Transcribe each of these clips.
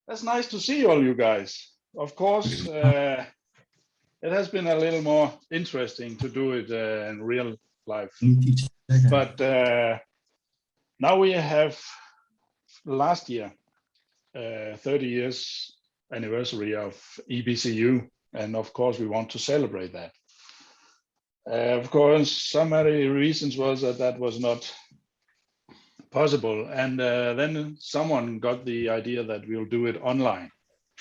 That's nice to see all you guys. Of course, it has been a little more interesting to do it in real life. But now we have last year, 30 years anniversary of EBCU. And of course, we want to celebrate that. Of course, some of the reasons was that was not possible. And then someone got the idea that we'll do it online,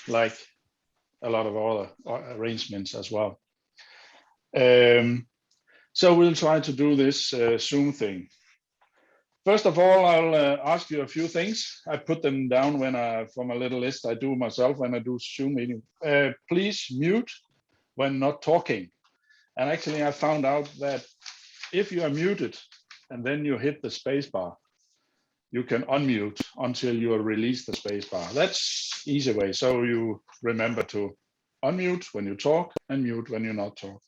like a lot of other arrangements as well. So we'll try to do this Zoom thing. First of all, I'll ask you a few things. I put them down from a little list I do myself when I do Zoom meeting. Please mute when not talking. And actually, I found out that if you are muted and then you hit the space bar, you can unmute until you release the space bar. That's easy way. So you remember to unmute when you talk and mute when you're not talking.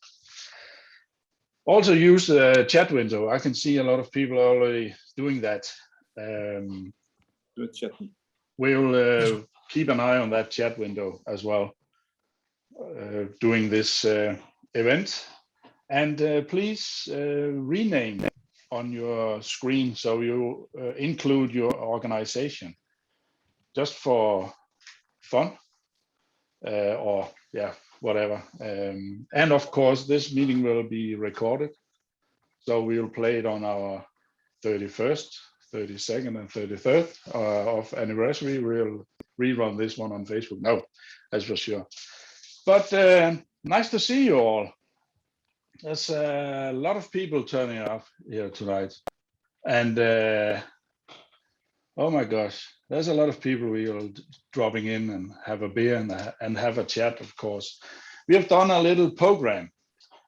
Also use the chat window. I can see a lot of people already doing that. Good chat. We'll keep an eye on that chat window as well during this event. And please rename on your screen so you include your organization just for fun or yeah, whatever. And of course, this meeting will be recorded. So we'll play it on our 31st, 32nd, and 33rd of anniversary. We'll rerun this one on Facebook. No, that's for sure. But nice to see you all. There's a lot of people turning up here tonight. And oh my gosh, there's a lot of people we are dropping in and have a beer and have a chat, of course. We have done a little program,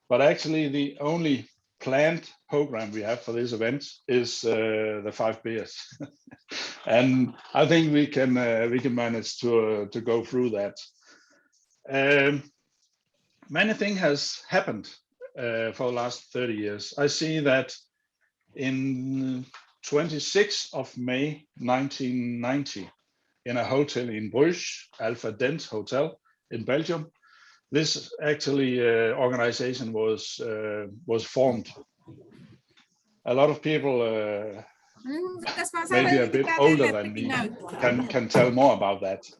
but actually the only planned program we have for this event is the 5 beers. And I think we can manage to go through that. Many things has happened for the last 30 years. I see that in 26th of May 1990, in a hotel in Bruges, Alpha Dent Hotel in Belgium, this actually organization was formed. A lot of people, maybe a bit older than me, can tell more about that,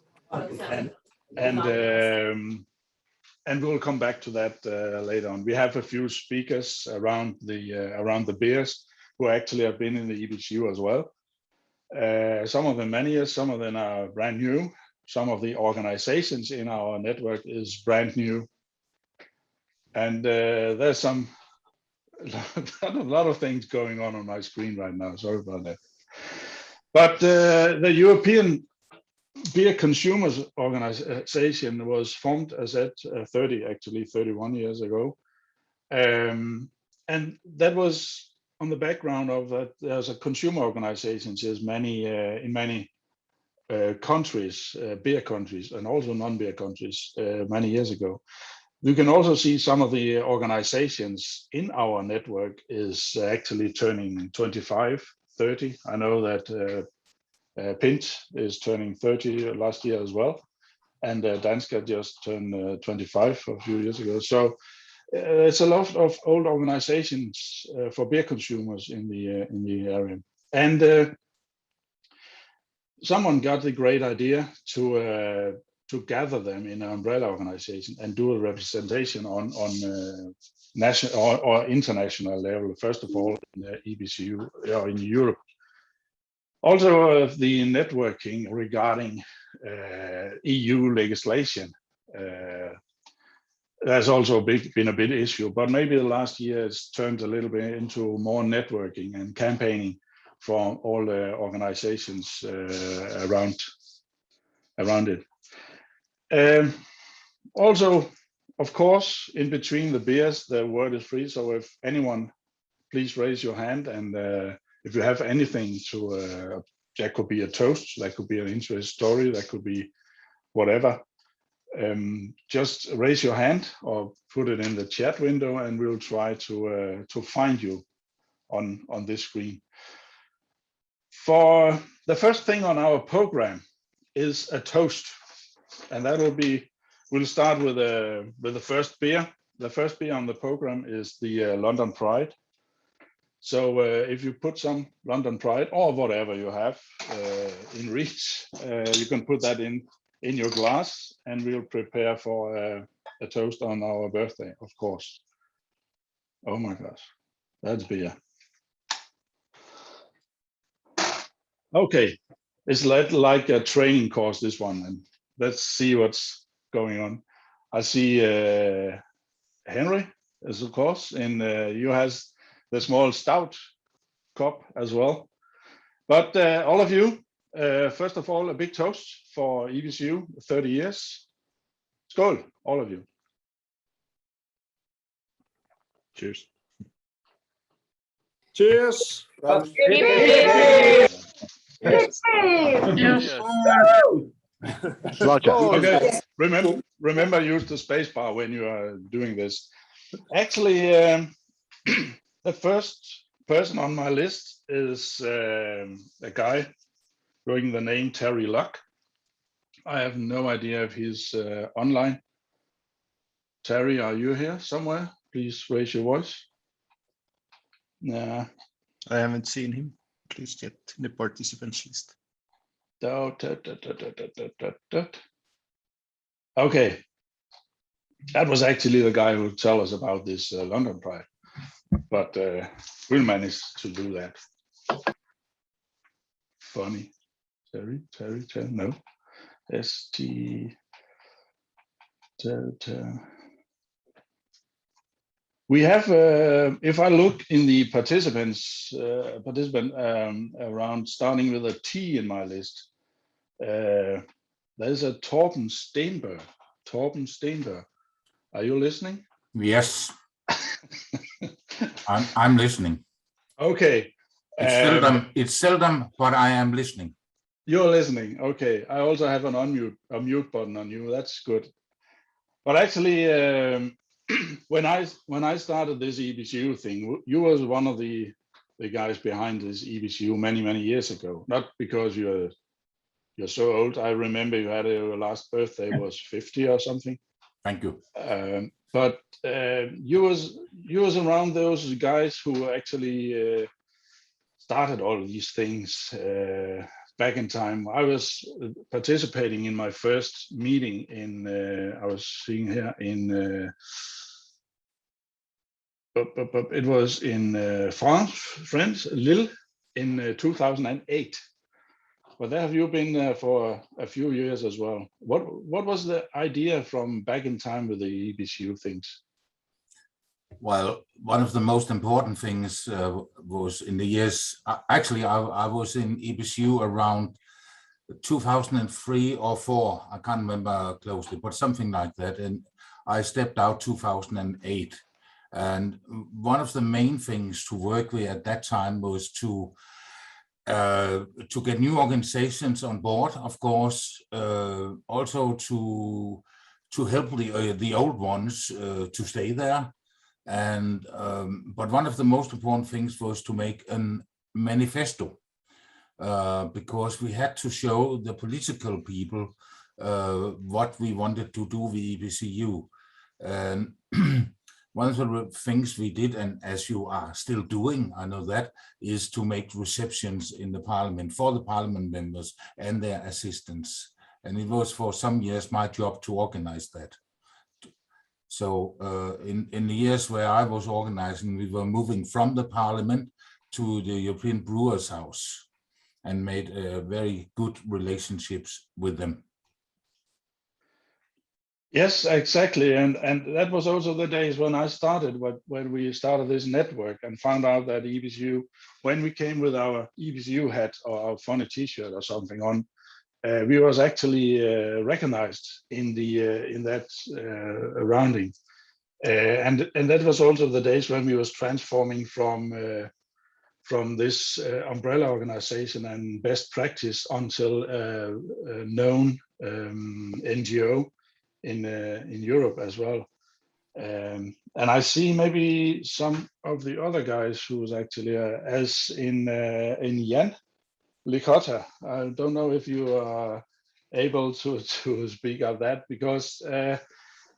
and we'll come back to that later on. We have a few speakers around the beers who actually have been in the EBCU as well. Some of them many years, some of them are brand new. Some of the organizations in our network is brand new. And there's a lot of things going on my screen right now. Sorry about that. But the European Beer Consumers Organization was formed, as at 31 years ago. And that was on the background of that there's a consumer organizations in many countries, beer countries, and also non-beer countries many years ago. You can also see some of the organizations in our network is actually turning 25, 30. I know that Pint is turning 30 last year as well. And Danska just turned 25 a few years ago. So it's a lot of old organizations for beer consumers in the area. And someone got the great idea to gather them in an umbrella organization and do a representation on national or international level, first of all, in the EBCU or in Europe. Also, the networking regarding EU legislation. There's also been a big issue, but maybe the last year it's turned a little bit into more networking and campaigning from all the organizations around it. Also, of course, in between the beers, the word is free. So if anyone, please raise your hand. And if you have anything to, that could be a toast, that could be an interest story, that could be whatever. Just raise your hand or put it in the chat window, and we'll try to find you on this screen. For the first thing on our program is a toast, and that will be. We'll start with the first beer. The first beer on the program is the London Pride. So if you put some London Pride or whatever you have in reach, you can put that in your glass, and we'll prepare for a toast on our birthday, of course. Oh my gosh, that's beer. Okay, it's like a training course, this one, and let's see what's going on. I see Henry, as of course, and you has the small stout cup as well. But all of you, first of all, a big toast for EBCU, 30 years. Skål, all of you. Cheers. Cheers. Okay, remember use the space bar when you are doing this. Actually, the first person on my list is a guy going the name Terry Luck. I have no idea if he's online. Terry, are you here somewhere? Please raise your voice. Nah. I haven't seen him, at least yet, in the participants list. Okay. That was actually the guy who tell us about this London Pride, but we'll manage to do that. Funny. Terry, no. ST. We have, if I look in the participant around, starting with a T in my list, there's a Torben Steenberg. Torben Steenberg, are you listening? Yes, I'm listening. Okay. It's seldom, but I am listening. You're listening. Okay. I also have an mute button on you. That's good. But actually, when I started this EBCU thing, you was one of the guys behind this EBCU many years ago. Not because you're so old. I remember you had your last birthday was 50 or something. Thank you. But you was around those guys who actually started all of these things back in time. I was participating in my first meeting in I was seeing here in it was in France, Lille, in 2008. But there have you been for a few years as well. What was the idea from back in time with the EBCU things? Well, one of the most important things was in the years, actually I was in EBCU around 2003 or 4, I can't remember closely, but something like that. And I stepped out 2008. And one of the main things to work with at that time was to get new organizations on board, of course, also to help the old ones to stay there. And but one of the most important things was to make a manifesto, because we had to show the political people what we wanted to do with EBCU. And one of the things we did, and as you are still doing, I know that, is to make receptions in the parliament for the parliament members and their assistants. And it was for some years my job to organize that. So in the years where I was organizing, we were moving from the parliament to the European Brewers' House and made very good relationships with them. Yes, exactly. And that was also the days when I started, when we started this network and found out that EBCU, when we came with our EBCU hat or our funny t-shirt or something on, we was actually recognized in that rounding. And that was also the days when we was transforming from this umbrella organization and best practice until known NGO in Europe as well. And I see maybe some of the other guys who was actually as in Jan Likota. I don't know if you are able to speak of that, because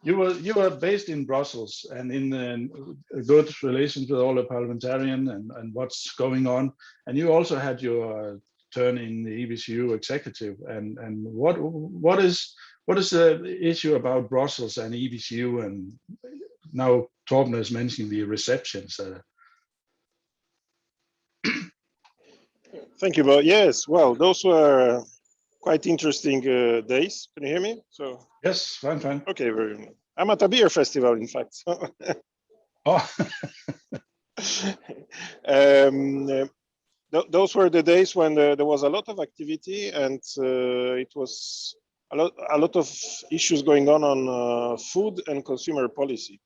you were based in Brussels and in good relations with all the parliamentarians and what's going on, and you also had your turn in the EBCU executive. And what is the issue about Brussels and EBCU? And now Torben is mentioning the receptions. Thank you, Bo. Yes, well, those were quite interesting days. Can you hear me? So Yes, fine. okay, very good. I'm at a beer festival, in fact. Oh. Those were the days when there was a lot of activity, and it was a lot of issues going on food and consumer policy.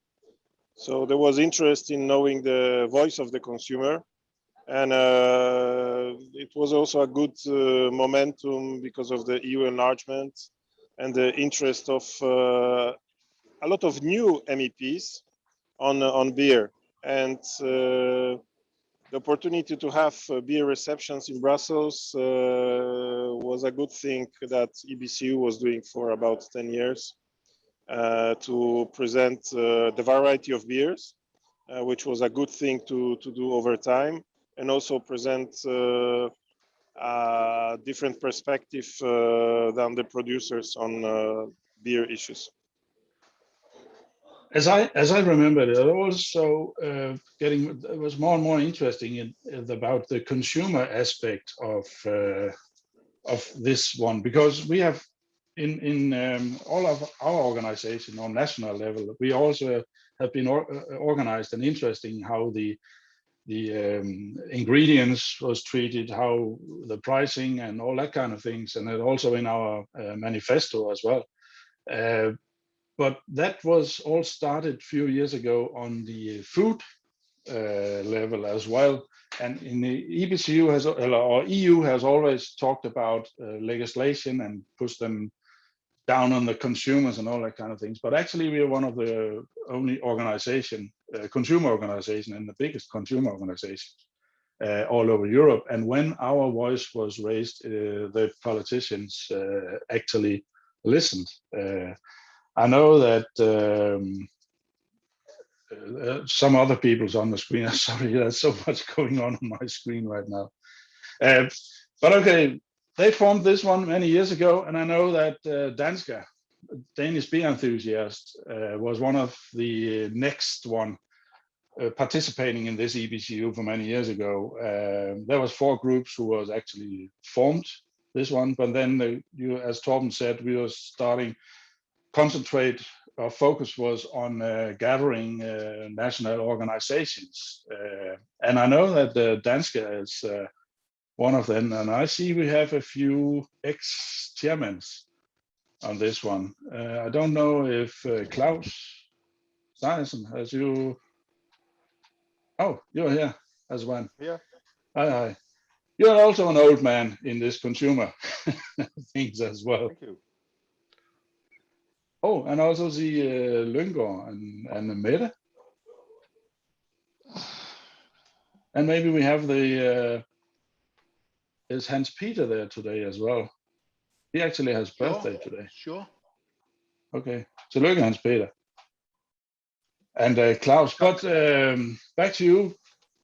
So there was interest in knowing the voice of the consumer, and it was also a good momentum because of the EU enlargement and the interest of a lot of new MEPs on beer, and the opportunity to have beer receptions in Brussels was a good thing that EBCU was doing for about 10 years to present the variety of beers, which was a good thing to do over time, and also present a different perspective than the producers on beer issues. As I remember, it also it was more and more interesting about the consumer aspect of this one, because we have in all of our organization on national level, we also have been organized and interesting how the ingredients was treated, how the pricing and all that kind of things, and it also in our manifesto as well. But that was all started a few years ago on the food level as well. And in the EBCU or EU has always talked about legislation and push them down on the consumers and all that kind of things. But actually, we are one of the only consumer organization, and the biggest consumer organization all over Europe. And when our voice was raised, the politicians actually listened. I know that some other people's on the screen. Sorry, there's so much going on my screen right now. But okay, they formed this one many years ago, and I know that Danska, Danish beer enthusiast, was one of the next one participating in this EBCU for many years ago. There was 4 groups who was actually formed this one, but then as Torben said, we were starting concentrate. Our focus was on gathering national organizations, and I know that Danska is one of them, and I see we have a few ex-chairmen on this one. I don't know if Klaus Stenersen, as you... Oh, you're here as one. Yeah. Hi. You're also an old man in this consumer things as well. Thank you. Oh, and also the Lyngård and Mette. And maybe we have is Hans Peter there today as well? He actually has birthday today. Sure. Okay, so look, Hans Peter. And Klaus, but back to you,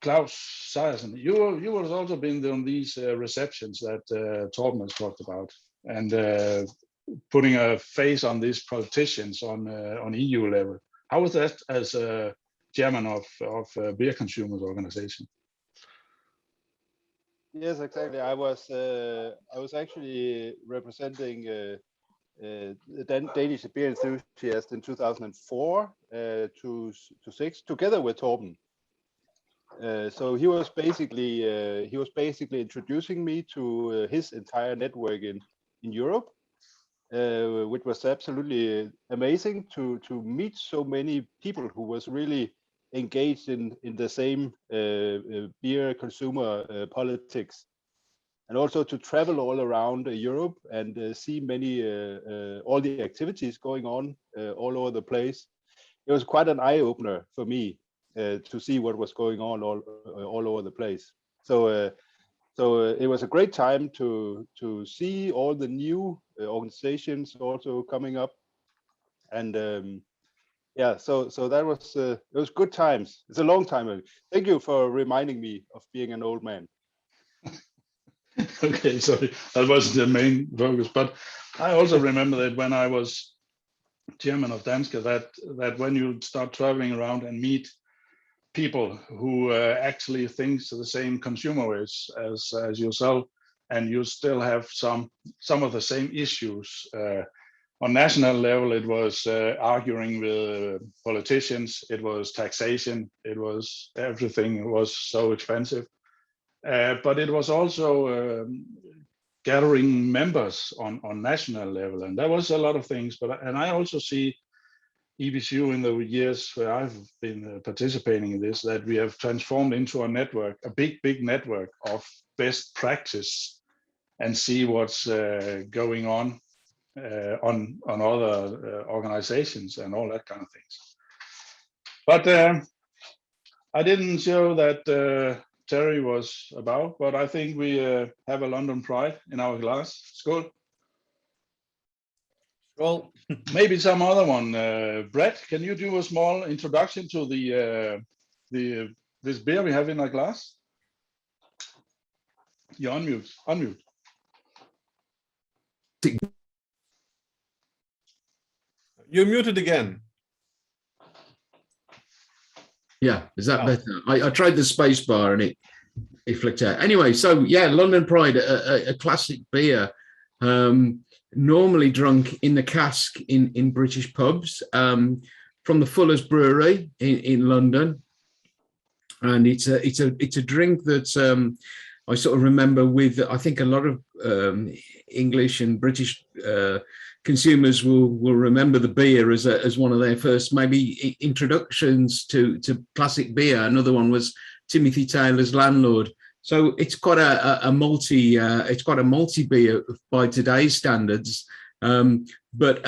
Klaus Sejersen. You have also been on these receptions that Torben has talked about, and putting a face on these politicians on EU level. How was that as a chairman of beer consumers organization? Yes, exactly. I was actually representing the Danish beer enthusiast in 2004 to 6, together with Torben. So he was basically introducing me to his entire network in Europe, which was absolutely amazing to meet so many people who was really engaged in the same beer consumer politics, and also to travel all around Europe and see many all the activities going on all over the place. It was quite an eye-opener for me to see what was going on all over the place. So it was a great time to see all the new organizations also coming up, and yeah, so that was it was good times. It's a long time. Thank you for reminding me of being an old man. Okay, sorry, that was the main focus. But I also remember that when I was chairman of Danske, that when you start traveling around and meet people who actually think the same consumer ways as yourself, and you still have some of the same issues. On national level, it was arguing with politicians, it was taxation, it was everything was so expensive. But it was also gathering members on national level, and there was a lot of things. And I also see EBCU in the years where I've been participating in this, that we have transformed into a network, a big network of best practice, and see what's going on other organizations and all that kind of things. But I didn't show that Terry was about, but I think we have a London pride in our glass. Skål. Well, Maybe some other one. Brett, can you do a small introduction to this beer we have in our glass? You're on mute. Unmute. you're muted again. Yeah, is that Oh. better? I tried the space bar and it flicked out. Anyway, so yeah, London Pride, a classic beer, normally drunk in the cask in British pubs, from the Fuller's Brewery in London, and it's a drink that I sort of remember with. I think a lot of English and British consumers will remember the beer as one of their first maybe introductions to classic beer. Another one was Timothy Taylor's Landlord. So it's got a malty beer by today's standards, but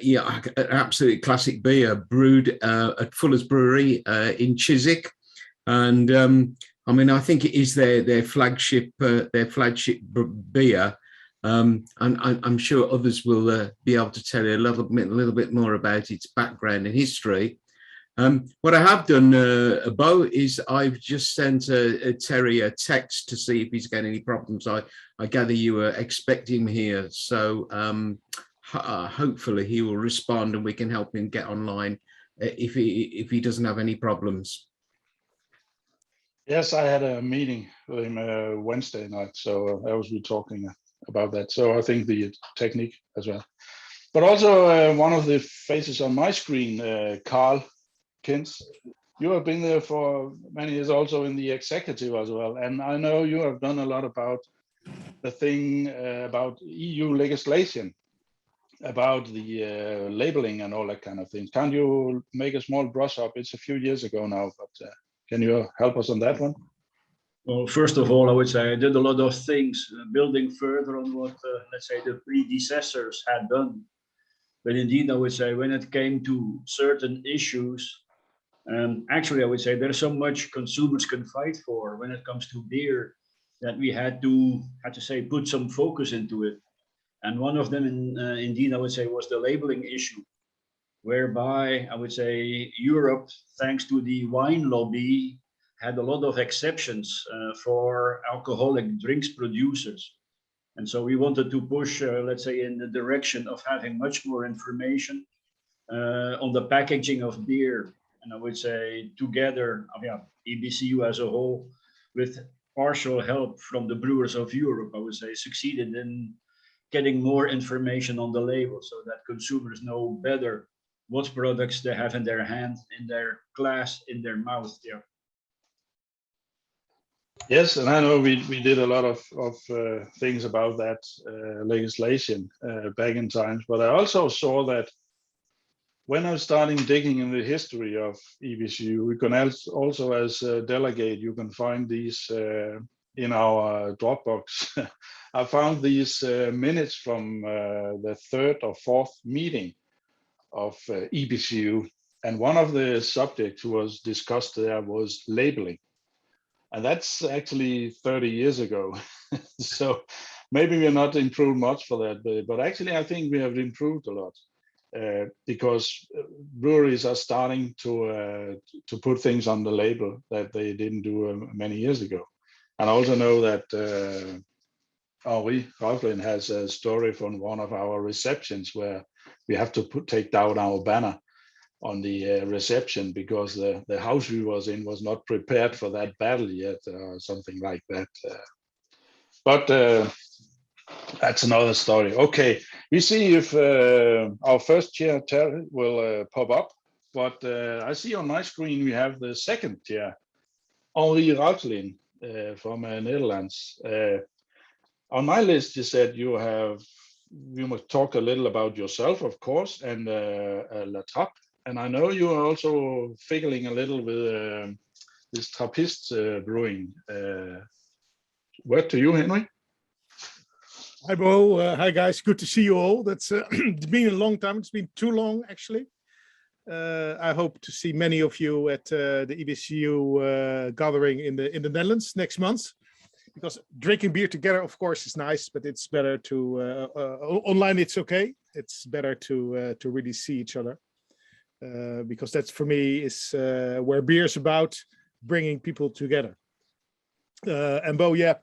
yeah, an absolute classic beer brewed at Fuller's Brewery in Chiswick, and I mean, I think it is their flagship beer. And I'm sure others will be able to tell you a little bit more about its background and history. What I have done, Bo, is I've just sent Terry a text to see if he's got any problems. I gather you were expecting him here, so hopefully he will respond and we can help him get online if he doesn't have any problems. Yes, I had a meeting with him Wednesday night, so I was talking about that. So I think the technique as well. But also one of the faces on my screen, Carl Kins, you have been there for many years, also in the executive as well. And I know you have done a lot about the thing about EU legislation, about the labeling and all that kind of thing. Can you make a small brush up? It's a few years ago now, but can you help us on that one? Well, first of all, I would say I did a lot of things, building further on what, let's say, the predecessors had done. But indeed, I would say when it came to certain issues, actually, I would say there's so much consumers can fight for when it comes to beer that we had to say, put some focus into it. And one of them, indeed, I would say, was the labeling issue, whereby I would say Europe, thanks to the wine lobby, had a lot of exceptions for alcoholic drinks producers. And so we wanted to push, let's say, in the direction of having much more information on the packaging of beer. And I would say together, EBCU as a whole, with partial help from the Brewers of Europe, I would say, succeeded in getting more information on the label so that consumers know better what products they have in their hand, in their glass, in their mouth. Yeah. Yes, and I know we did a lot of things about that legislation back in times, but I also saw that when I was starting digging in the history of EBCU, we can also as a delegate, you can find these in our Dropbox. I found these minutes from the third or fourth meeting of EBCU, and one of the subjects was discussed there was labeling. and that's actually 30 years ago. So maybe we're not improved much for that, but actually I think we have improved a lot. Because breweries are starting to put things on the label that they didn't do many years ago. And I also know that Henri Rauchlin has a story from one of our receptions where we have to take down our banner on the reception because the house we was in was not prepared for that battle yet, or something like that. But that's another story. Okay, we see if our first chair will pop up, but I see on my screen we have the second chair, Henri Rauchlin from Netherlands. On my list, you said you must talk a little about yourself, of course, and La Trappe. And I know you are also fiddling a little with this Trappist brewing. Word to you, Henry. Hi, Bo. Hi, guys. Good to see you all. That's it's been a long time. It's been too long, actually. I hope to see many of you at the EBCU gathering in the Netherlands next month. Because drinking beer together, of course, is nice, but it's better to online. It's okay. It's better to really see each other, because that's for me is where beer is about, bringing people together. And Bo, yeah.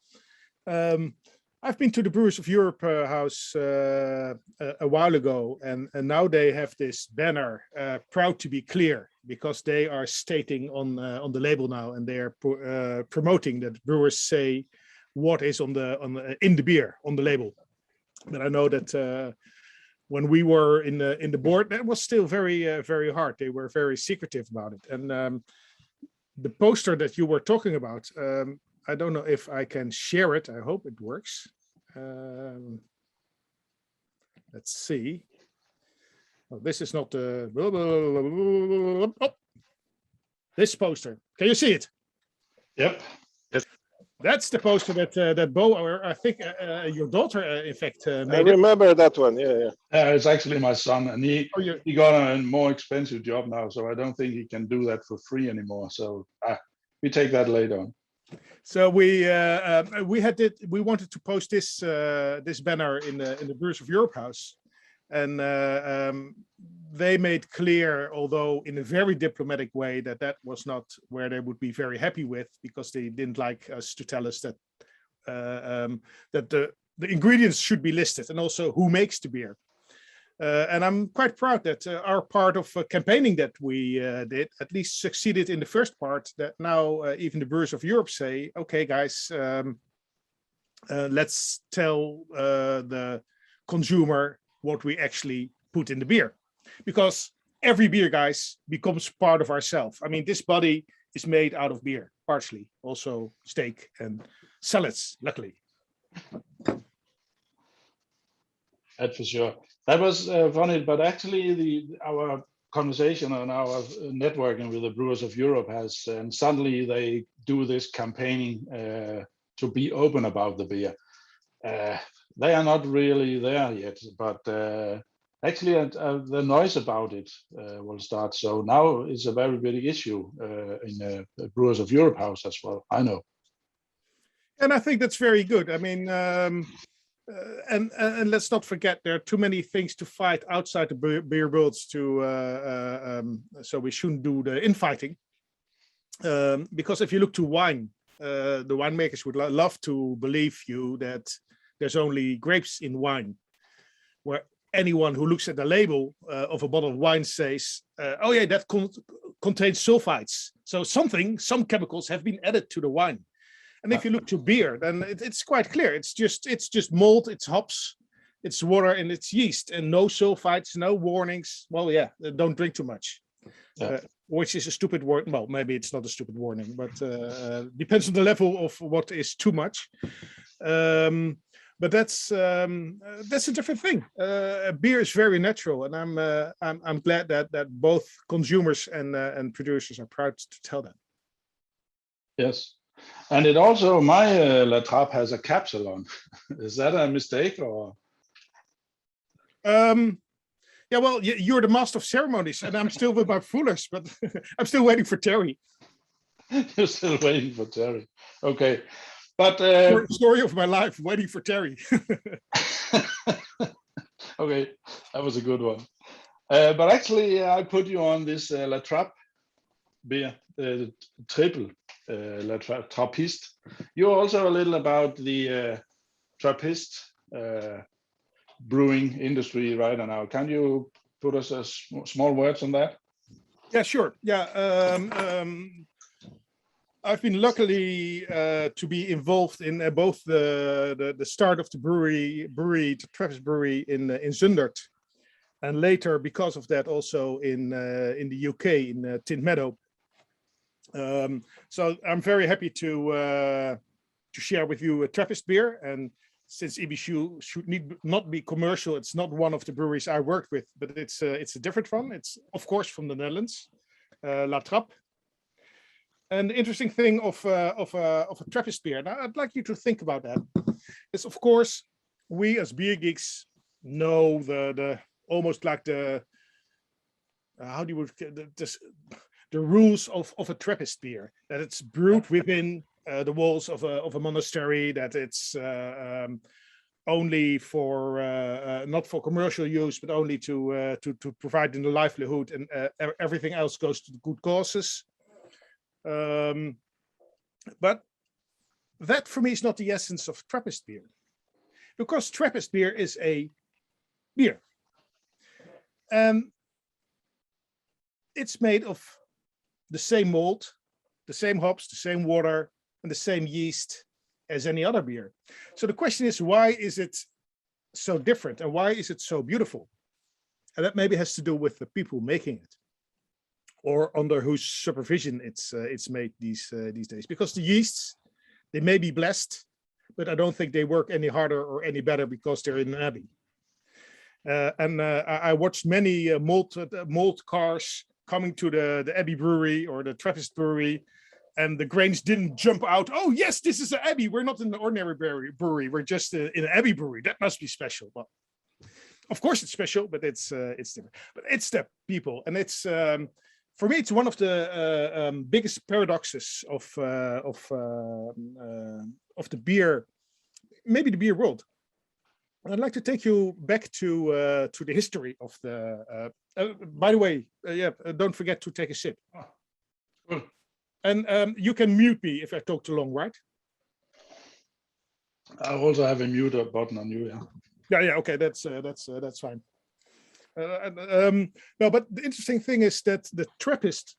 I've been to the Brewers of Europe house a while ago, and now they have this banner, proud to be clear, because they are stating on the label now, and they are promoting that brewers say what is in the beer on the label. But I know that when we were in the board, that was still very hard. They were very secretive about it, and the poster that you were talking about. I don't know if I can share it. I hope it works. Let's see. Oh, this is not the... Oh, this poster. Can you see it? Yep. That's the poster that Bo, or I think your daughter, in fact, made. I remember that one. Yeah. It's actually my son, and he got a more expensive job now, so I don't think he can do that for free anymore. So we take that later on. So we wanted to post this banner in the Brewers of Europe house, and they made clear, although in a very diplomatic way, that was not where they would be very happy with, because they didn't like us to tell us that that the ingredients should be listed, and also who makes the beer. And I'm quite proud that our part of campaigning that we did at least succeeded in the first part, that now even the Brewers of Europe say, okay, guys, let's tell the consumer what we actually put in the beer. Because every beer, guys, becomes part of ourselves. I mean, this body is made out of beer, partially, also steak and salads, luckily. That's for sure. That was funny, but actually our conversation and our networking with the Brewers of Europe has, and suddenly they do this campaigning to be open about the beer. They are not really there yet, but actually the noise about it will start. So now it's a very big issue in the Brewers of Europe house as well, I know. And I think that's very good. I mean, and let's not forget, there are too many things to fight outside the beer worlds so we shouldn't do the infighting. Because if you look to wine, the winemakers would love to believe you that there's only grapes in wine, where anyone who looks at the label of a bottle of wine says, oh yeah, that contains sulfites. So some chemicals have been added to the wine. And if you look to beer, then it's quite clear. It's just malt, it's hops, it's water, and it's yeast, and no sulfites, no warnings. Well, yeah, don't drink too much, which is a stupid word. Well, maybe it's not a stupid warning, but depends on the level of what is too much. But that's a different thing. Beer is very natural, and I'm glad that both consumers and producers are proud to tell that. Yes. And it also, my La Trappe has a capsule on. Is that a mistake or? Yeah, well, you're the master of ceremonies, and I'm still with my fullers, but I'm still waiting for Terry. You're still waiting for Terry. Okay, but Story of my life, waiting for Terry. okay, that was a good one. But actually, I put you on this La Trappe beer, triple La Trappist. You're also a little about the Trappist brewing industry right now. Can you put us a small words on that? Yeah, sure. Yeah, I've been luckily to be involved in both the start of the brewery, the Trappist Brewery in Zundert, and later because of that also in the UK in Tint Meadow. So I'm very happy to share with you a Trappist beer, and since EBCU should not be commercial, it's not one of the breweries I worked with, but it's a different one. It's of course from the Netherlands, La Trappe. And the interesting thing of a Trappist beer, now I'd like you to think about that, is of course we as beer geeks know the almost like the how do you the rules of a Trappist beer, that it's brewed within the walls of a monastery, that it's only for not for commercial use, but only to provide in the livelihood, and everything else goes to good causes. But that for me is not the essence of Trappist beer, because Trappist beer is a beer. It's made of the same malt, the same hops, the same water, and the same yeast as any other beer. So the question is, why is it so different, and why is it so beautiful? And that maybe has to do with the people making it, or under whose supervision it's made these days. Because the yeasts, they may be blessed, but I don't think they work any harder or any better because they're in an abbey. I watched many malt cars coming to the Abbey Brewery or the Trappist Brewery, and the grains didn't jump out. Oh yes, this is an Abbey. We're not in the ordinary brewery. We're just in an Abbey Brewery. That must be special. Well, of course it's special, but it's different. But it's the people, and it's for me it's one of the biggest paradoxes of the beer, maybe the beer world. I'd like to take you back to the history of the. By the way, don't forget to take a sip. Cool. And you can mute me if I talk too long, right? I also have a mute button on you. Yeah. Okay, that's fine. No, but the interesting thing is that the Trappist,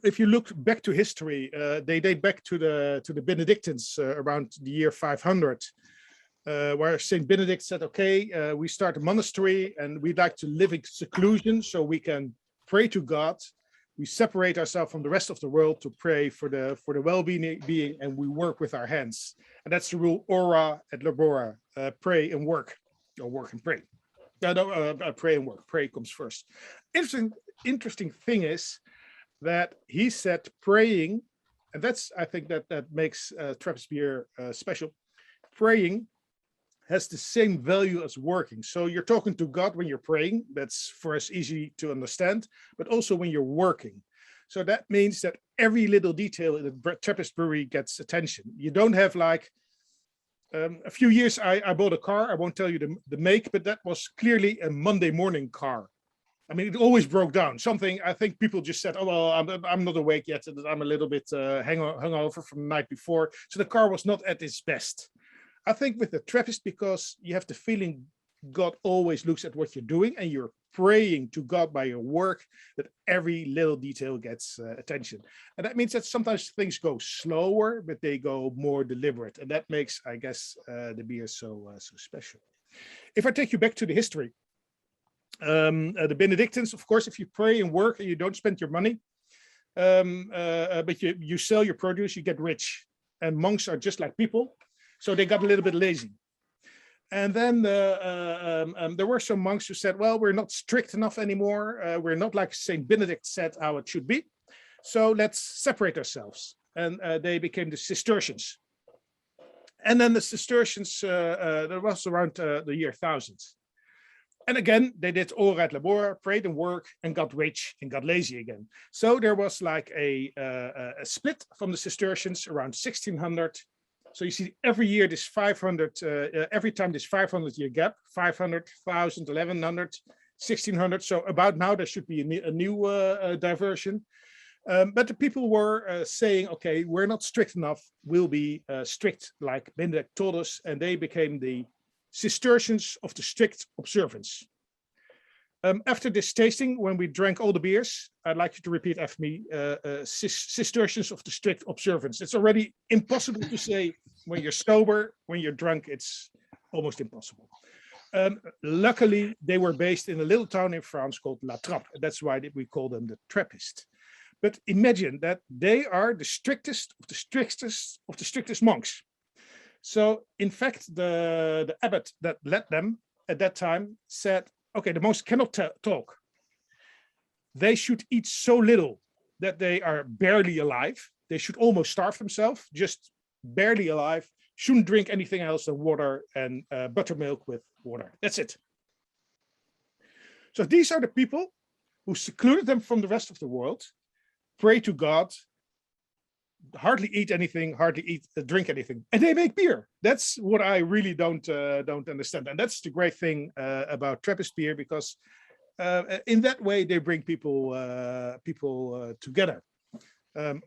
if you look back to history, they date back to the Benedictines around the year 500. Where Saint Benedict said, okay, we start a monastery and we'd like to live in seclusion so we can pray to God. We separate ourselves from the rest of the world to pray for the well-being, and we work with our hands. And that's the rule, ora et labora, pray and work, or work and pray. Pray and work, pray comes first. Interesting thing is that he said praying, and I think that makes Trappist beer special. Praying has the same value as working. So you're talking to God when you're praying. That's for us easy to understand, but also when you're working. So that means that every little detail in the Trappist brewery gets attention. You don't have like, a few years I bought a car. I won't tell you the make, but that was clearly a Monday morning car. I mean, it always broke down. Something, I think people just said, oh, well, I'm not awake yet. I'm a little bit hungover from the night before. So the car was not at its best. I think with the Trappist, because you have the feeling God always looks at what you're doing and you're praying to God by your work, that every little detail gets attention. And that means that sometimes things go slower, but they go more deliberate. And that makes, I guess, the beer so special. If I take you back to the history, the Benedictines, of course, if you pray and work and you don't spend your money, but you sell your produce, you get rich. And monks are just like people. So they got a little bit lazy. And then there were some monks who said, well, we're not strict enough anymore. We're not like Saint Benedict said how it should be. So let's separate ourselves. And they became the Cistercians. And then the Cistercians, that was around the year 1000. And again, they did all right labor, prayed and work, and got rich and got lazy again. So there was like a split from the Cistercians around 1600. So you see every year this 500, every time this 500-year gap, 500, 1000, 1100, 1600. So about now there should be a new diversion. But the people were saying, okay, we're not strict enough. We'll be strict like Benedict told us. And they became the Cistercians of the strict observance. After this tasting, when we drank all the beers, I'd like you to repeat after me, Cistercians of the strict observance. It's already impossible to say when you're sober, when you're drunk, it's almost impossible. Luckily, they were based in a little town in France called La Trappe. That's why we call them the Trappist. But imagine that they are the strictest of the strictest of the strictest monks. So in fact, the abbot that led them at that time said, okay, the monks cannot talk. They should eat so little that they are barely alive. They should almost starve themselves, just barely alive, shouldn't drink anything else than water and buttermilk with water. That's it. So these are the people who secluded them from the rest of the world, pray to God, hardly eat anything, drink anything, and they make beer. That's what I really don't understand, and that's the great thing about Trappist beer, because in that way they bring people together.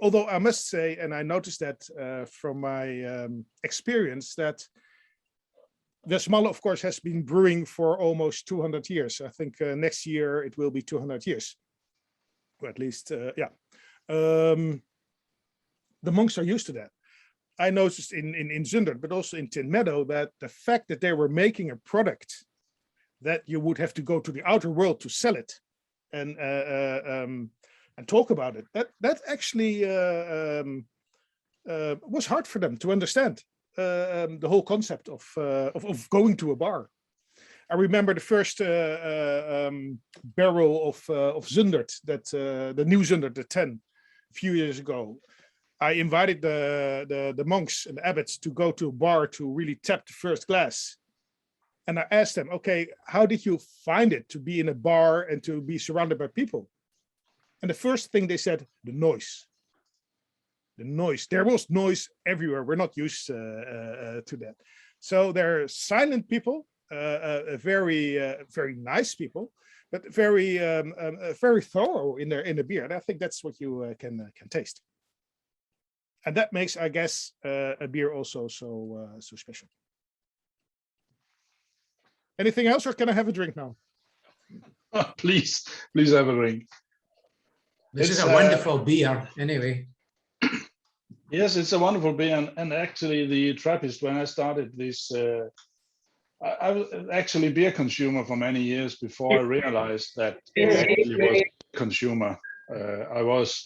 Although I must say, and I noticed that from my experience, that the Smalle, of course, has been brewing for almost 200 years. I think next year it will be 200 years, or at least, yeah. The monks are used to that. I noticed in Zundert, but also in Tin Meadow, that the fact that they were making a product that you would have to go to the outer world to sell it and talk about it, that actually was hard for them to understand. The whole concept of going to a bar. I remember the first barrel of Zundert, that the new Zundert, the 10, a few years ago. I invited the monks and the abbots to go to a bar to really tap the first glass. And I asked them, okay, how did you find it to be in a bar and to be surrounded by people? And the first thing they said, the noise. The noise. There was noise everywhere. We're not used to that. So they're silent people, very nice people, but very thorough in their beer. And I think that's what you can taste. And that makes, I guess, a beer also so special. Anything else, or can I have a drink now? Please have a drink. This is a wonderful beer, anyway. Yes, it's a wonderful beer, and actually the Trappist, when I started this, I was actually a beer consumer for many years before I realized that I actually was a consumer. I was,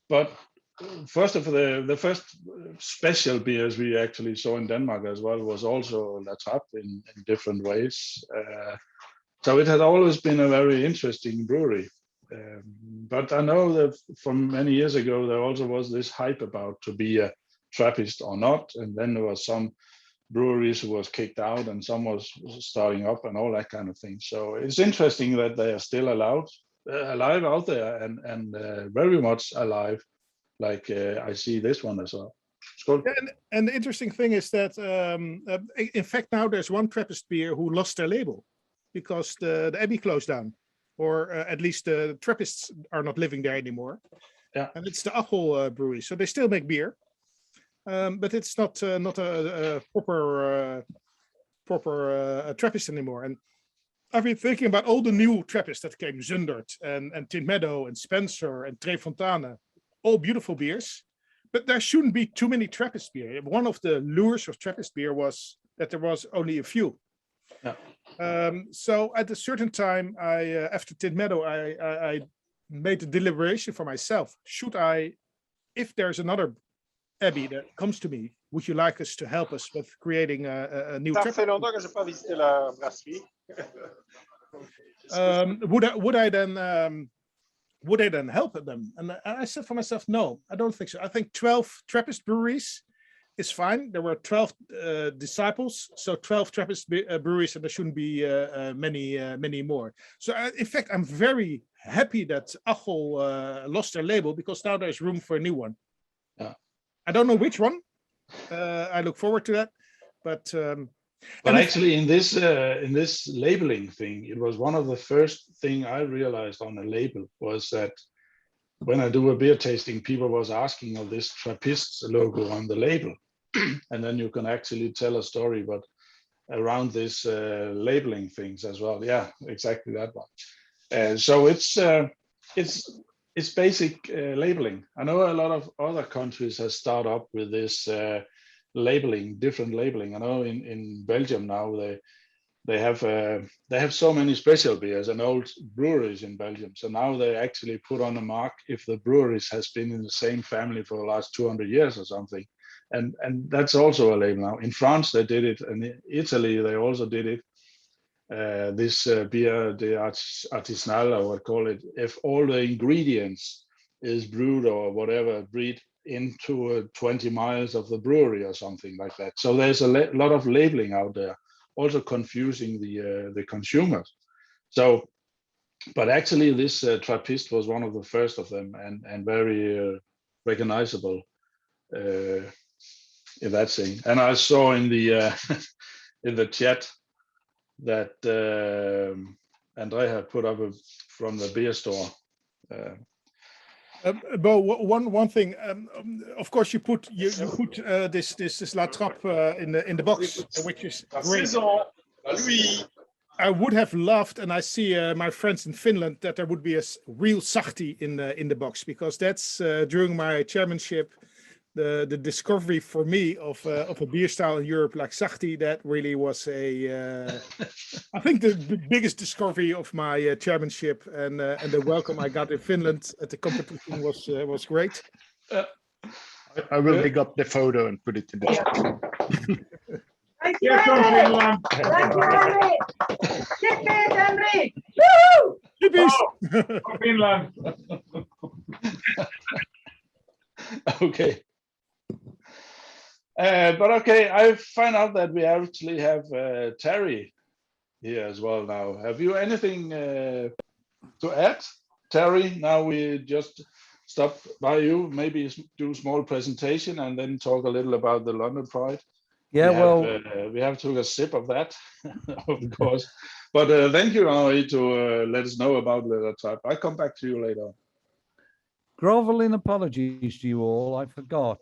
but first of the first special beers we actually saw in Denmark as well was also La Trappe in different ways. So it had always been a very interesting brewery. But I know that from many years ago, there also was this hype about to be a Trappist or not. And then there was some breweries who was kicked out and some was starting up and all that kind of thing. So it's interesting that they are still alive out there and very much alive. Like I see this one as well. And the interesting thing is that, in fact, now there's one Trappist beer who lost their label because the Abbey closed down, or at least the Trappists are not living there anymore. Yeah, and it's the Achel brewery, so they still make beer, but it's not a proper Trappist anymore. And I've been thinking about all the new Trappists that came, Zundert and Tin Meadow and Spencer and Tre Fontane. All beautiful beers, but there shouldn't be too many Trappist beer. One of the lures of Trappist beer was that there was only a few. Yeah. So at a certain time, after Tin Meadow, I made the deliberation for myself. Should I, if there's another Abbey that comes to me, would you like us to help us with creating a new Trappist? Would I then help them? And I said for myself, no, I don't think so. I think 12 Trappist breweries is fine. There were 12 disciples, so 12 Trappist breweries, and there shouldn't be many more. So in fact, I'm very happy that Achel lost their label, because now there's room for a new one. Yeah. I don't know which one. I look forward to that, but actually in this labeling thing, it was one of the first thing I realized on a label was that when I do a beer tasting, people was asking of this Trappist logo on the label, and then you can actually tell a story, but around this labeling things as well. Yeah, exactly that one. So it's basic labeling. I know a lot of other countries have started up with this labeling, different labeling. I know in Belgium now they have so many special beers and old breweries in Belgium. So now they actually put on a mark if the breweries has been in the same family for the last 200 years or something. And that's also a label now. In France, they did it. And in Italy, they also did it. This beer, the artisanal, or what call it, if all the ingredients is brewed or whatever, breed into 20 miles of the brewery or something like that. So there's a lot of labeling out there, also confusing the consumers. So, but actually this Trappist was one of the first of them, and very recognizable in that thing. And I saw in the in the chat that Andre had put up from the beer store. Bo, one thing. Of course, you put this La Trappe in the box, which is great. I would have loved, and I see my friends in Finland, that there would be a real Sahti in the box, because that's during my chairmanship the discovery for me of a beer style in Europe like Sahti. That really was I think the biggest discovery of my chairmanship, and the welcome I got in Finland at the competition was great. I will dig up the photo and put it in the chat. Thank you, Henry. Thank you, Henry. Chippers, Henry. Woo! Chippers. Finland. Okay. But okay, I find out that we actually have Terry here as well now. Have you anything to add, Terry? Now we just stop by you, maybe do a small presentation and then talk a little about the London Pride. Yeah, we have took a sip of that, of course. But thank you, Henri, to let us know about the type. I'll come back to you later. groveling apologies to you all. I forgot.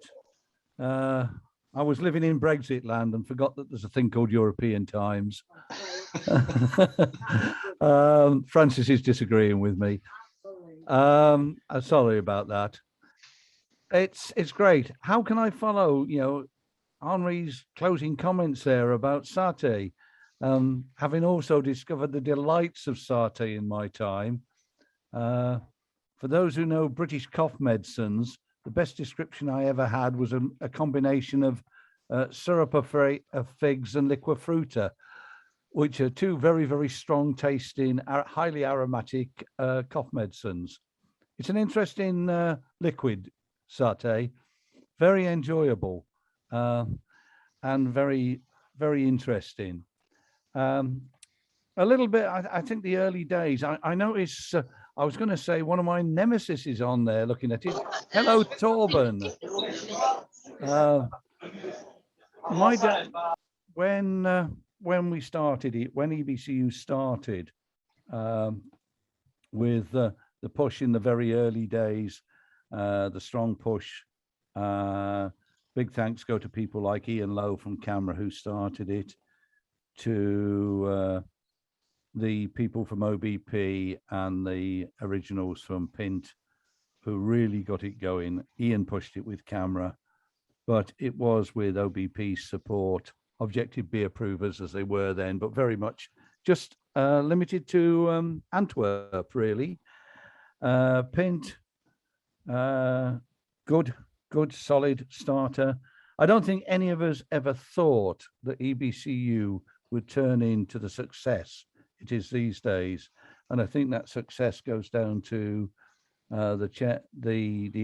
I was living in Brexit land and forgot that there's a thing called European times. Francis is disagreeing with me. Sorry about that. It's great. How can I follow, Henri's closing comments there about satay, having also discovered the delights of satay in my time. For those who know British cough medicines, the best description I ever had was a combination of syrup of figs and liqua fruta, which are two very, very strong tasting, highly aromatic cough medicines. It's an interesting liquid satay, very enjoyable and very, very interesting. A little bit, I think the early days, I noticed, I was going to say one of my nemesis is on there looking at it. Hello, Torben. My dad, when we started it, when EBCU started with the push in the very early days, the strong push, big thanks go to people like Ian Lowe from Camera who started it, to the people from OBP and the originals from Pint who really got it going. Ian pushed it with Camera, but it was with OBP's support, objective beer provers as they were then, but very much just limited to Antwerp, really. Pint, good, solid starter. I don't think any of us ever thought that EBCU would turn into the success it is these days, and I think that success goes down to the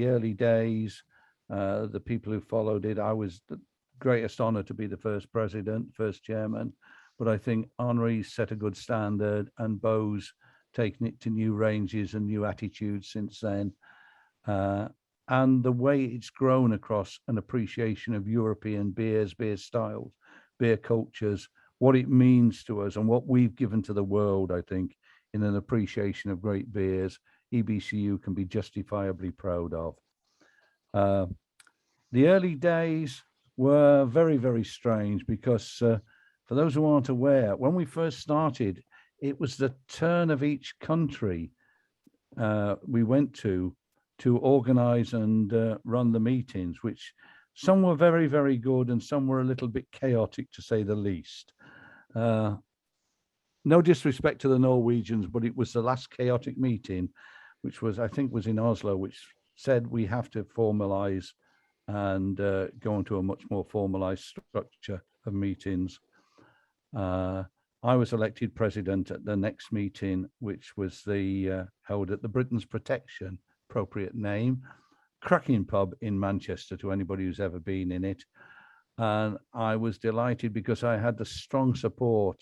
early days, the people who followed it. I was greatest honor to be the first president, first chairman, but I think Henri's set a good standard and Bo's taken it to new ranges and new attitudes since then. And the way it's grown across an appreciation of European beers, beer styles, beer cultures, what it means to us and what we've given to the world, I think, in an appreciation of great beers, EBCU can be justifiably proud of. The early days were very, very strange because for those who aren't aware, when we first started, it was the turn of each country we went to organize and run the meetings, which some were very, very good and some were a little bit chaotic, to say the least. No disrespect to the Norwegians, but it was the last chaotic meeting, which was, I think, was in Oslo, which said we have to formalize and go into a much more formalized structure of meetings. I was elected president at the next meeting, which was held at the Britain's Protection, appropriate name, cracking pub in Manchester to anybody who's ever been in it. And I was delighted because I had the strong support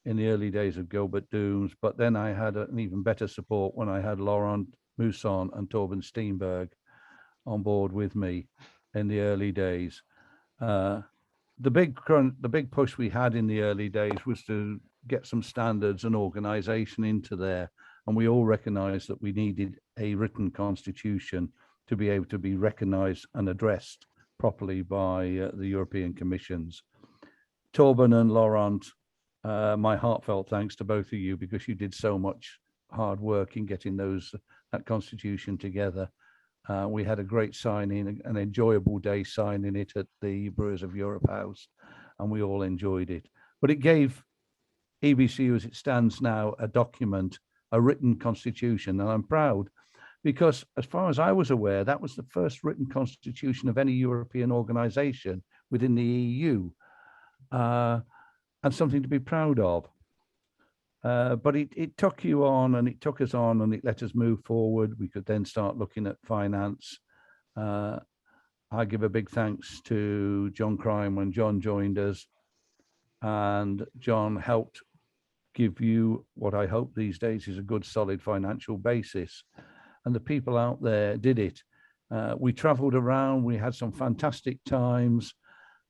in the early days of Gilbert Dooms, but then I had an even better support when I had Laurent Mousson and Torben Steenberg on board with me in the early days. The big push we had in the early days was to get some standards and organization into there. And we all recognized that we needed a written constitution to be able to be recognized and addressed properly by the European Commissions. Torben and Laurent, my heartfelt thanks to both of you because you did so much hard work in getting that constitution together. We had a great signing, an enjoyable day signing it at the Brewers of Europe House, and we all enjoyed it. But it gave EBCU, as it stands now, a document, a written constitution, and I'm proud because, as far as I was aware, that was the first written constitution of any European organization within the EU, and something to be proud of. But it took you on and it took us on and it let us move forward. We could then start looking at finance. I give a big thanks to John Crime when John joined us, and John helped give you what I hope these days is a good solid financial basis. And the people out there did it. We traveled around, we had some fantastic times.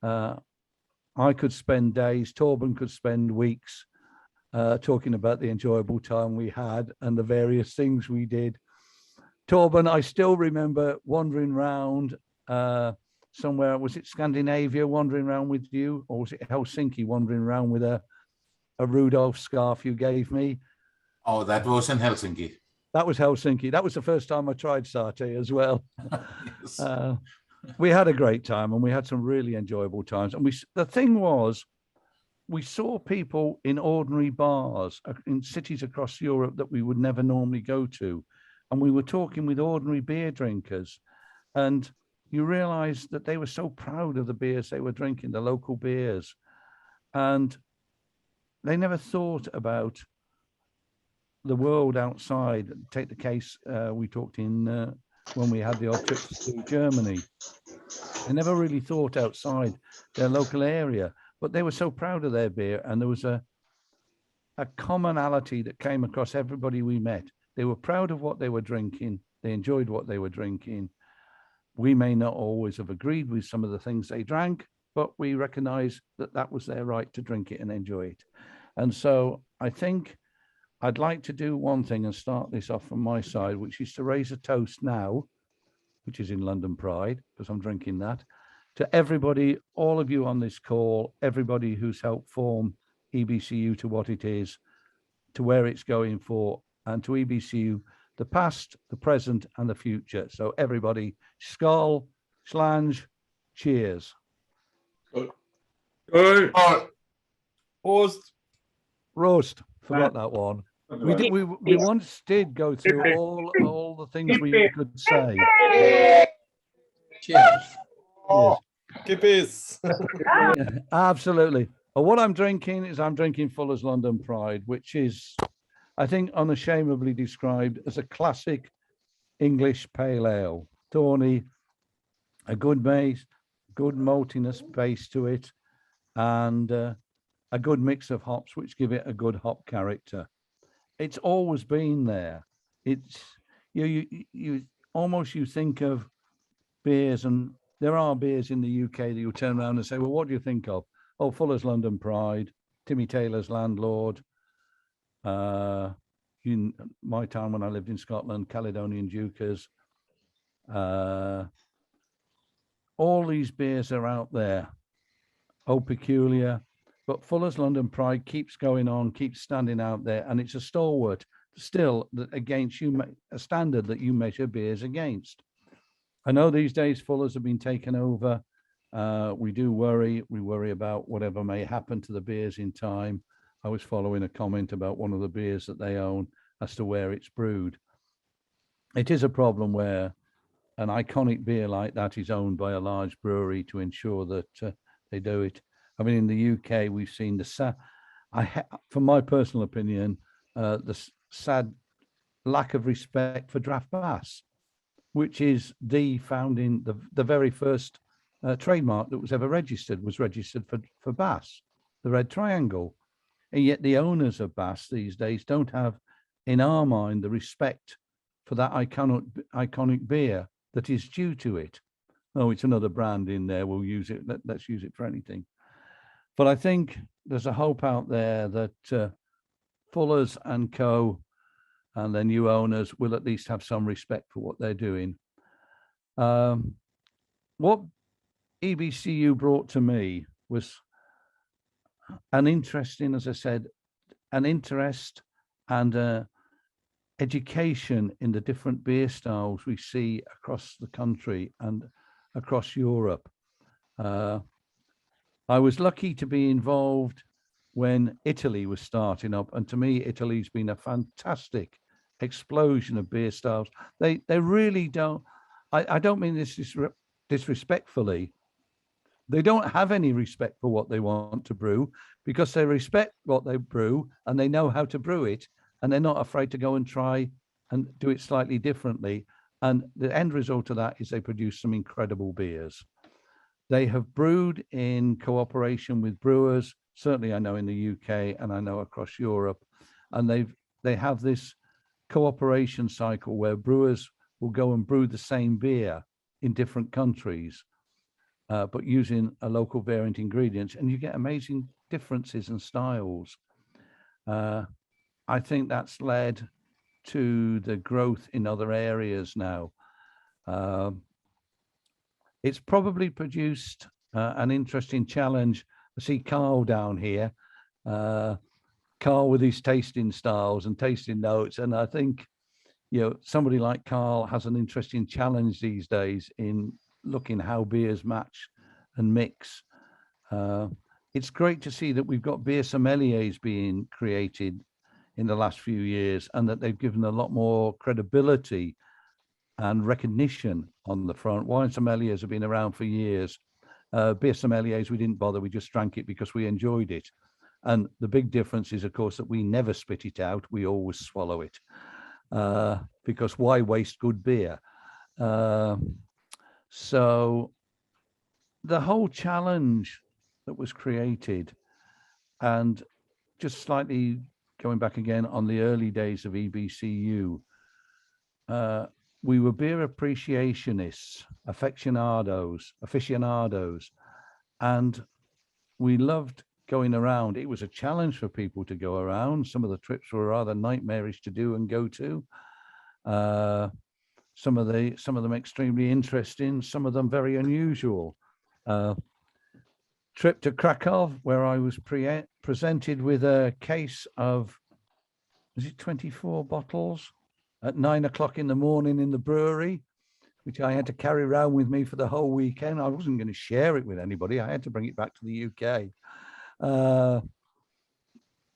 I could spend days, Torben could spend weeks talking about the enjoyable time we had and the various things we did. Torben, I still remember wandering around somewhere, was it Scandinavia, wandering around with you, or was it Helsinki, wandering around with a Rudolph scarf you gave me? Oh, that was in Helsinki. That was Helsinki. That was the first time I tried satay as well. Yes. We had a great time and we had some really enjoyable times. And the thing was, we saw people in ordinary bars in cities across Europe that we would never normally go to. And we were talking with ordinary beer drinkers. And you realized that they were so proud of the beers they were drinking, the local beers. And they never thought about the world outside. Take the case we talked in when we had the odd trips to Germany. They never really thought outside their local area. But they were so proud of their beer, and there was a commonality that came across everybody we met. They were proud of what they were drinking. They enjoyed what they were drinking. We may not always have agreed with some of the things they drank, but we recognize that that was their right to drink it and enjoy it. And so I think I'd like to do one thing and start this off from my side, which is to raise a toast now, which is in London Pride, because I'm drinking that, to everybody, all of you on this call, everybody who's helped form EBCU to what it is, to where it's going for, and to EBCU, the past, the present, and the future. So everybody, skål, slange, cheers. Prost. Roast, forgot that one. We once did go through all the things we could say. Cheers. Yes. Kippis. Yeah, absolutely. Well, what I'm drinking is I'm drinking Fuller's London Pride, which is, I think, unashamedly described as a classic English pale ale. Thorny, a good base, good maltiness base to it, and a good mix of hops, which give it a good hop character. It's always been there. It's you almost you think of beers, and there are beers in the UK that you turn around and say, well, what do you think of? Oh, Fuller's London Pride, Timmy Taylor's Landlord. In my time when I lived in Scotland, Caledonian Dukers. All these beers are out there. Oh, Peculiar. But Fuller's London Pride keeps going on, keeps standing out there, and it's a stalwart still that against you, a standard that you measure beers against. I know these days Fuller's have been taken over. We worry about whatever may happen to the beers in time. I was following a comment about one of the beers that they own as to where it's brewed. It is a problem where an iconic beer like that is owned by a large brewery to ensure that they do it. I mean, in the UK, we've seen from my personal opinion, the sad lack of respect for draft Bass, which is founding, the very first trademark that was ever registered for Bass, the red triangle. And yet the owners of Bass these days don't have, in our mind, the respect for that iconic beer that is due to it. Oh, it's another brand in there. We'll use it. Let's use it for anything. But I think there's a hope out there that Fuller's and Co. and their new owners will at least have some respect for what they're doing. What EBCU brought to me was an interest in, as I said, an interest and education in the different beer styles we see across the country and across Europe. I was lucky to be involved when Italy was starting up, and to me, Italy's been a fantastic explosion of beer styles. They really don't. I don't mean this disrespectfully. They don't have any respect for what they want to brew because they respect what they brew and they know how to brew it, and they're not afraid to go and try and do it slightly differently. And the end result of that is they produce some incredible beers. They have brewed in cooperation with brewers, certainly I know in the UK and I know across Europe, and they have this cooperation cycle where brewers will go and brew the same beer in different countries, but using a local variant ingredients, and you get amazing differences and styles. I think that's led to the growth in other areas now. It's probably produced an interesting challenge. I see Carl down here, Carl with his tasting styles and tasting notes. And I think, somebody like Carl has an interesting challenge these days in looking how beers match and mix. It's great to see that we've got beer sommeliers being created in the last few years, and that they've given a lot more credibility and recognition on the front. Wine sommeliers have been around for years. Beer sommeliers, we didn't bother. We just drank it because we enjoyed it. And the big difference is, of course, that we never spit it out. We always swallow it because why waste good beer? So the whole challenge that was created, and just slightly going back again on the early days of EBCU, we were beer appreciationists, aficionados, and we loved going around. It was a challenge for people to go around. Some of the trips were rather nightmarish to do and go to. Some of them extremely interesting, some of them very unusual. Trip to Krakow, where I was presented with a case of, was it 24 bottles at 9 o'clock in the morning in the brewery, which I had to carry around with me for the whole weekend. I wasn't going to share it with anybody. I had to bring it back to the UK.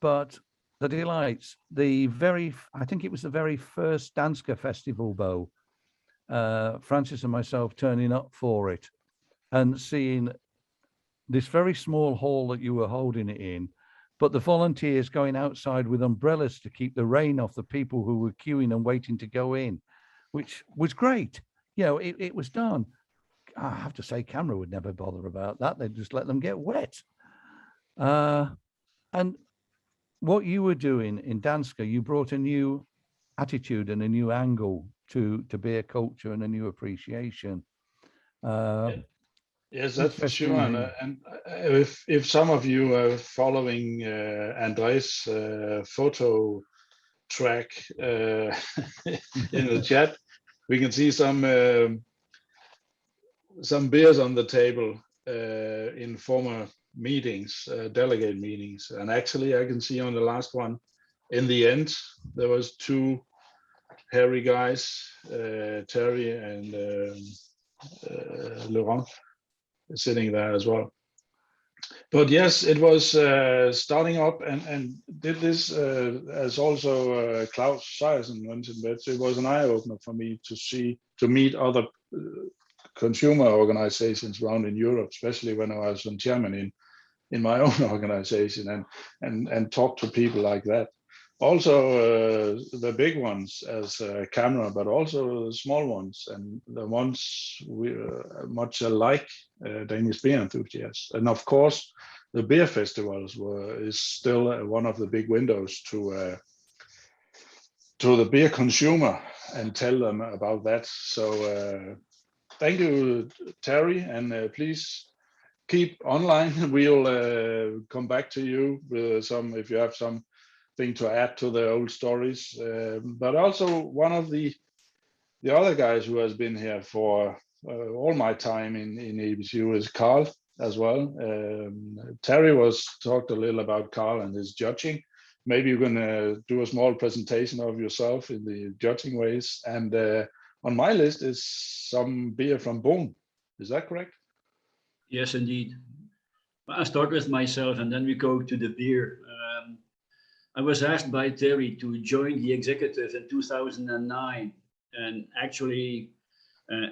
But the delights, I think it was the very first Danska Festival, Bo, Francis and myself turning up for it and seeing this very small hall that you were holding it in, but the volunteers going outside with umbrellas to keep the rain off the people who were queuing and waiting to go in, which was great. It was done. I have to say, camera would never bother about that. They'd just let them get wet. And what you were doing in Danska, you brought a new attitude and a new angle to beer culture and a new appreciation. Yes, that's for sure. And if some of you are following Andres' photo track in the chat, we can see some beers on the table in former meetings, delegate meetings. And actually, I can see on the last one, in the end, there was two hairy guys, Terry and Laurent, sitting there as well. But yes, it was starting up and did this as also Klaus Sejersen mentioned, that it was an eye-opener for me to meet other consumer organizations around in Europe, especially when I was in Germany in my own organization, and talk to people like that. Also the big ones as camera, but also the small ones and the ones we much alike Danish beer enthusiasts. And of course, the beer festivals is still one of the big windows to the beer consumer and tell them about that. So thank you, Terry, and please keep online. We'll come back to you with some, if you have some thing to add to the old stories. But also one of the other guys who has been here for all my time in EBCU is Carl as well. Terry talked a little about Carl and his judging. Maybe you're going to do a small presentation of yourself in the judging ways. And on my list is some beer from Boom. Is that correct? Yes, indeed. I'll start with myself and then we go to the beer. I was asked by Terry to join the executive in 2009. And actually,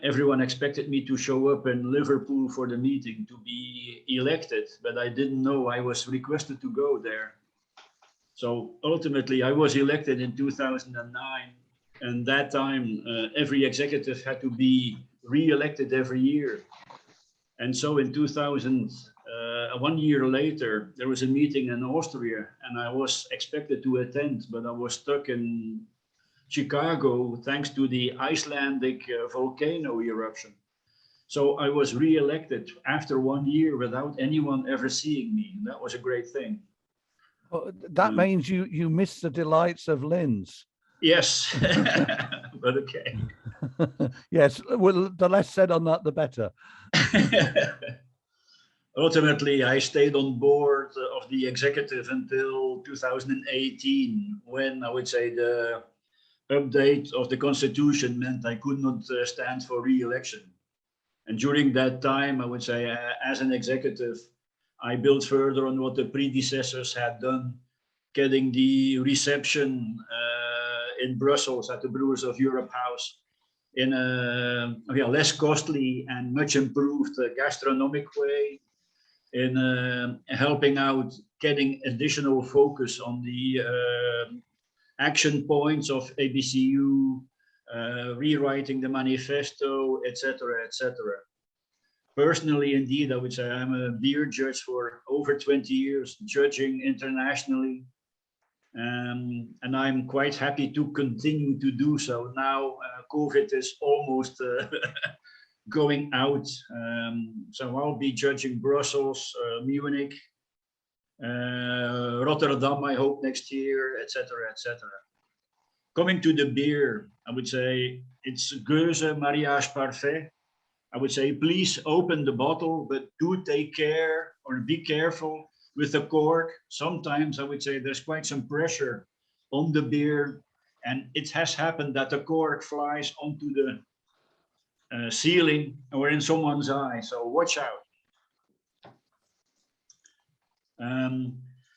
everyone expected me to show up in Liverpool for the meeting to be elected, but I didn't know I was requested to go there. So ultimately, I was elected in 2009. And that time, every executive had to be re-elected every year. And so in 2000, 1 year later, there was a meeting in Austria and I was expected to attend, but I was stuck in Chicago thanks to the Icelandic volcano eruption. So I was re-elected after 1 year without anyone ever seeing me. That was a great thing. Well, that means you missed the delights of Linz. Yes, but okay. Yes, well, the less said on that, the better. Ultimately, I stayed on board of the executive until 2018, when I would say the update of the constitution meant I could not stand for re-election. And during that time, I would say as an executive, I built further on what the predecessors had done, getting the reception in Brussels at the Brewers of Europe House in a less costly and much improved gastronomic way, in helping out getting additional focus on the action points of EBCU, rewriting the manifesto, etc., etc. Personally, indeed, I would say I'm a beer judge for over 20 years, judging internationally. And I'm quite happy to continue to do so. Now, COVID is almost going out. So I'll be judging Brussels, Munich, Rotterdam, I hope next year, etc., etc. Coming to the beer, I would say it's Geuze Mariage Parfait. I would say, please open the bottle, but do take care or be careful with the cork. Sometimes I would say there's quite some pressure on the beer, and it has happened that the cork flies onto the ceiling or in someone's eye, so watch out.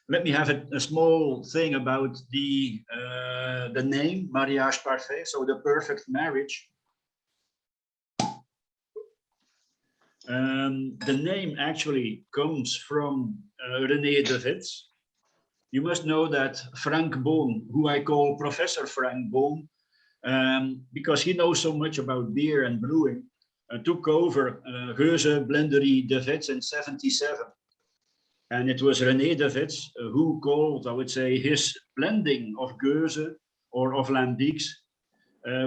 Let me have a small thing about the name, Mariage Parfait, so the perfect marriage. The name actually comes from René de Wits. You must know that Frank Boom, who I call Professor Frank Boom, because he knows so much about beer and brewing, took over Geuze Blenderie de Wits in 77. And it was René de Wits who called, I would say, his blending of Geuze or of lambics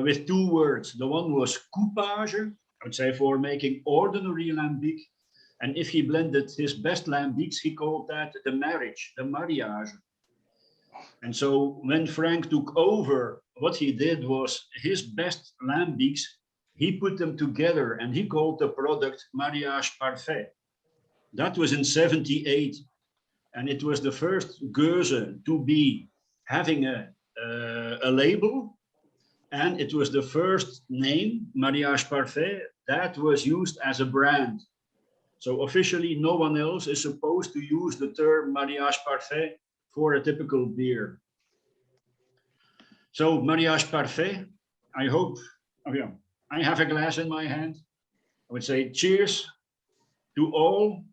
with two words. The one was coupage, I would say, for making ordinary lambic. And if he blended his best lambics, he called that the marriage, the mariage. And so when Frank took over, what he did was his best lambics, he put them together and he called the product Mariage Parfait. That was in 78. And it was the first Geuze to be having a label. And it was the first name, Mariage Parfait, that was used as a brand. So officially, no one else is supposed to use the term Mariage Parfait for a typical beer. So Mariage Parfait, I hope, I have a glass in my hand. I would say cheers to all.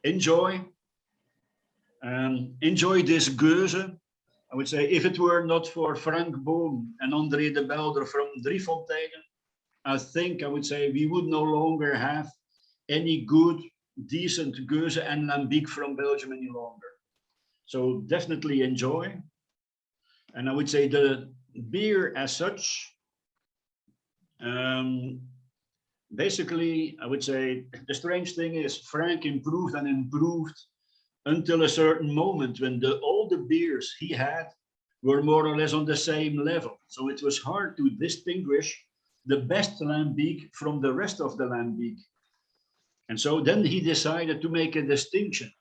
Enjoy. Enjoy this Geuze. I would say if it were not for Frank Boom and André de Belder from Driefonteinen, I think I would say we would no longer have any good, decent Geuze and Lambic from Belgium any longer. So definitely enjoy. And I would say the beer as such, basically, I would say the strange thing is Frank improved and improved until a certain moment when all the beers he had were more or less on the same level. So it was hard to distinguish the best lambic from the rest of the lambic. And so then he decided to make a distinction.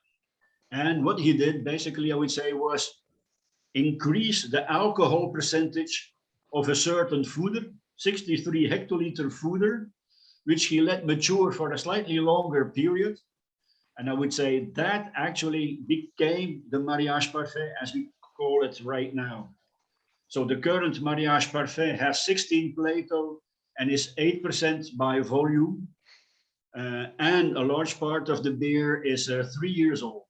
And what he did basically, I would say, was increase the alcohol percentage of a certain foeder, 63 hectoliter foeder, which he let mature for a slightly longer period. And I would say that actually became the Mariage Parfait as we call it right now. So the current Mariage Parfait has 16 Plato and is 8% by volume. And a large part of the beer is 3 years old.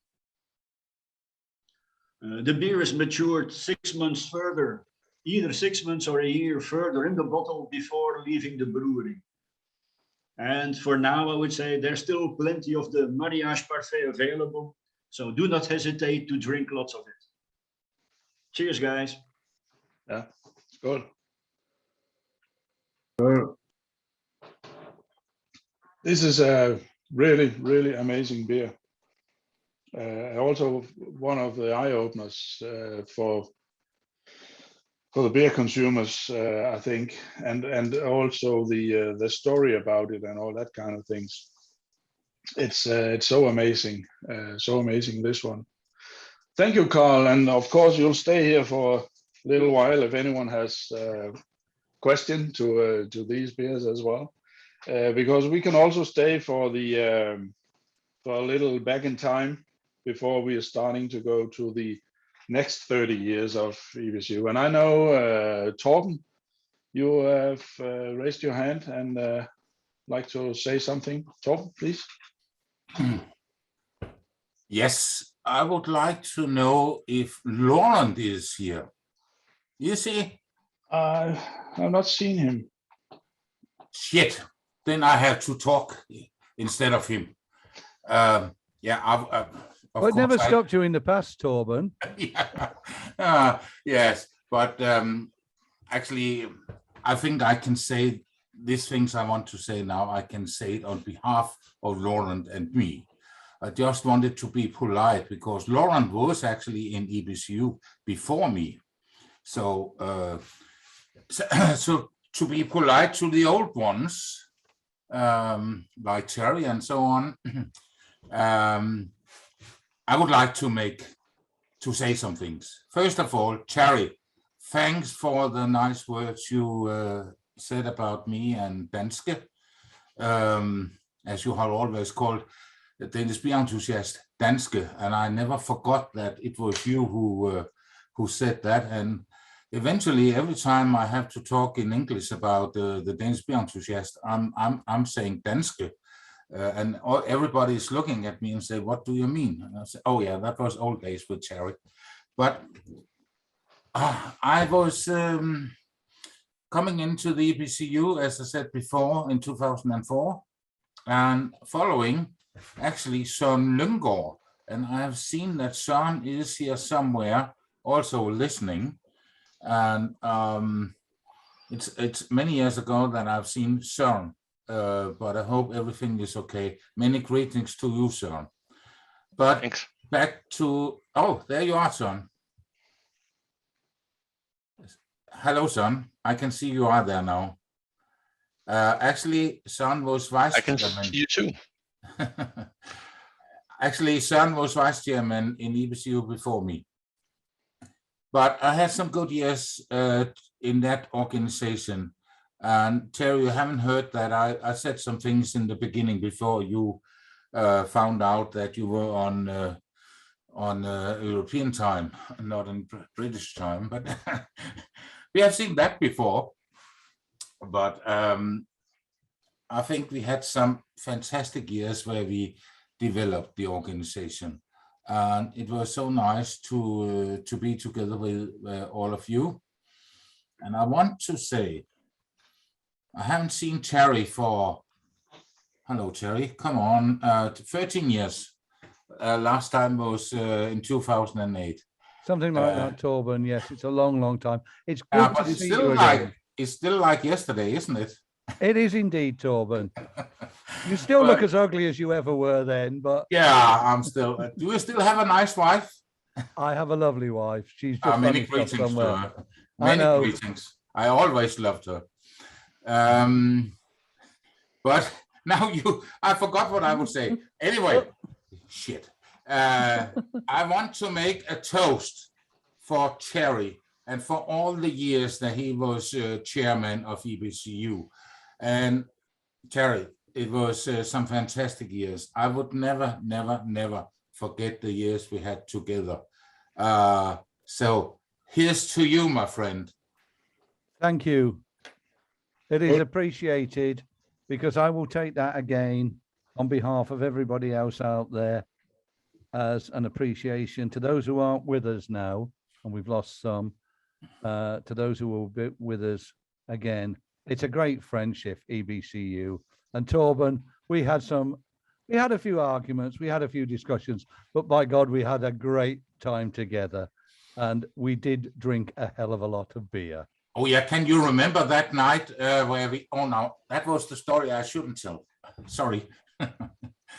The beer is matured 6 months further, either 6 months or a year further in the bottle before leaving the brewery. And for now, I would say there's still plenty of the Mariage Parfait available. So do not hesitate to drink lots of it. Cheers, guys. Yeah, good. This is a really, really amazing beer. Also one of the eye openers for the beer consumers, I think, and also the story about it and all that kind of things. It's so amazing, this one. Thank you, Carl, and of course you'll stay here for a little while if anyone has question to these beers as well, because we can also stay for a little back in time before we are starting to go to the next 30 years of EBCU. And I know, Torben, you have raised your hand and like to say something. Torben, please. Yes, I would like to know if Laurent is here. Is he? I've not seen him. Shit, then I have to talk instead of him. Well, it never stopped you in the past, Torben. Yes, but actually, I think I can say these things I want to say now. I can say it on behalf of Laurent and me. I just wanted to be polite because Laurent was actually in EBCU before me. So, so to be polite to the old ones, like Terry and so on, I would like to say some things. First of all, Terry, thanks for the nice words you said about me and Danske. As you have always called the Danish beer enthusiast Danske, and I never forgot that it was you who said that. And eventually, every time I have to talk in English about the Danish beer enthusiast, I'm saying Danske. And everybody is looking at me and say, what do you mean? And I say, oh yeah, that was old days with Terry. But I was coming into the EBCU, as I said before, in 2004, and following actually Søren Lynggaard. And I have seen that Søren is here somewhere also listening. And it's many years ago that I've seen Søren, but I hope everything is okay. Many greetings to you, Søren. But thanks. Back to, oh, there you are, Søren. Hello, Søren. I can see you are there now. Actually, Søren was vice chairman. I can see you too. Actually, Søren was vice chairman in EBCU before me. But I had some good years in that organization. And Terry, you haven't heard that I said some things in the beginning before you found out that you were on European time, not in British time. But we have seen that before. But I think we had some fantastic years where we developed the organization. And it was so nice to be together with all of you. And I want to say, I haven't seen Terry for, hello Terry, come on, 13 years. Last time was in 2008. Something like that, Torben. Yes, it's a long, long time. It's good to see you again. It's still like yesterday, isn't it? It is indeed, Torben. You still look as ugly as you ever were then, but yeah, I'm still. Do you still have a nice wife? I have a lovely wife. She's just many greetings somewhere. to her. Many greetings. I always loved her. But now I forgot what I would say. Anyway, shit. I want to make a toast for Terry and for all the years that he was chairman of EBCU. And Terry, it was some fantastic years. I would never, never, never forget the years we had together. So here's to you, my friend. Thank you. It is appreciated, because I will take that again on behalf of everybody else out there as an appreciation to those who aren't with us now, and we've lost some, to those who will be with us again. It's a great friendship, EBCU. And Torben, we had a few arguments, we had a few discussions, but by God, we had a great time together, and we did drink a hell of a lot of beer. Oh yeah, can you remember that night where we, oh no, that was the story I shouldn't tell. Sorry.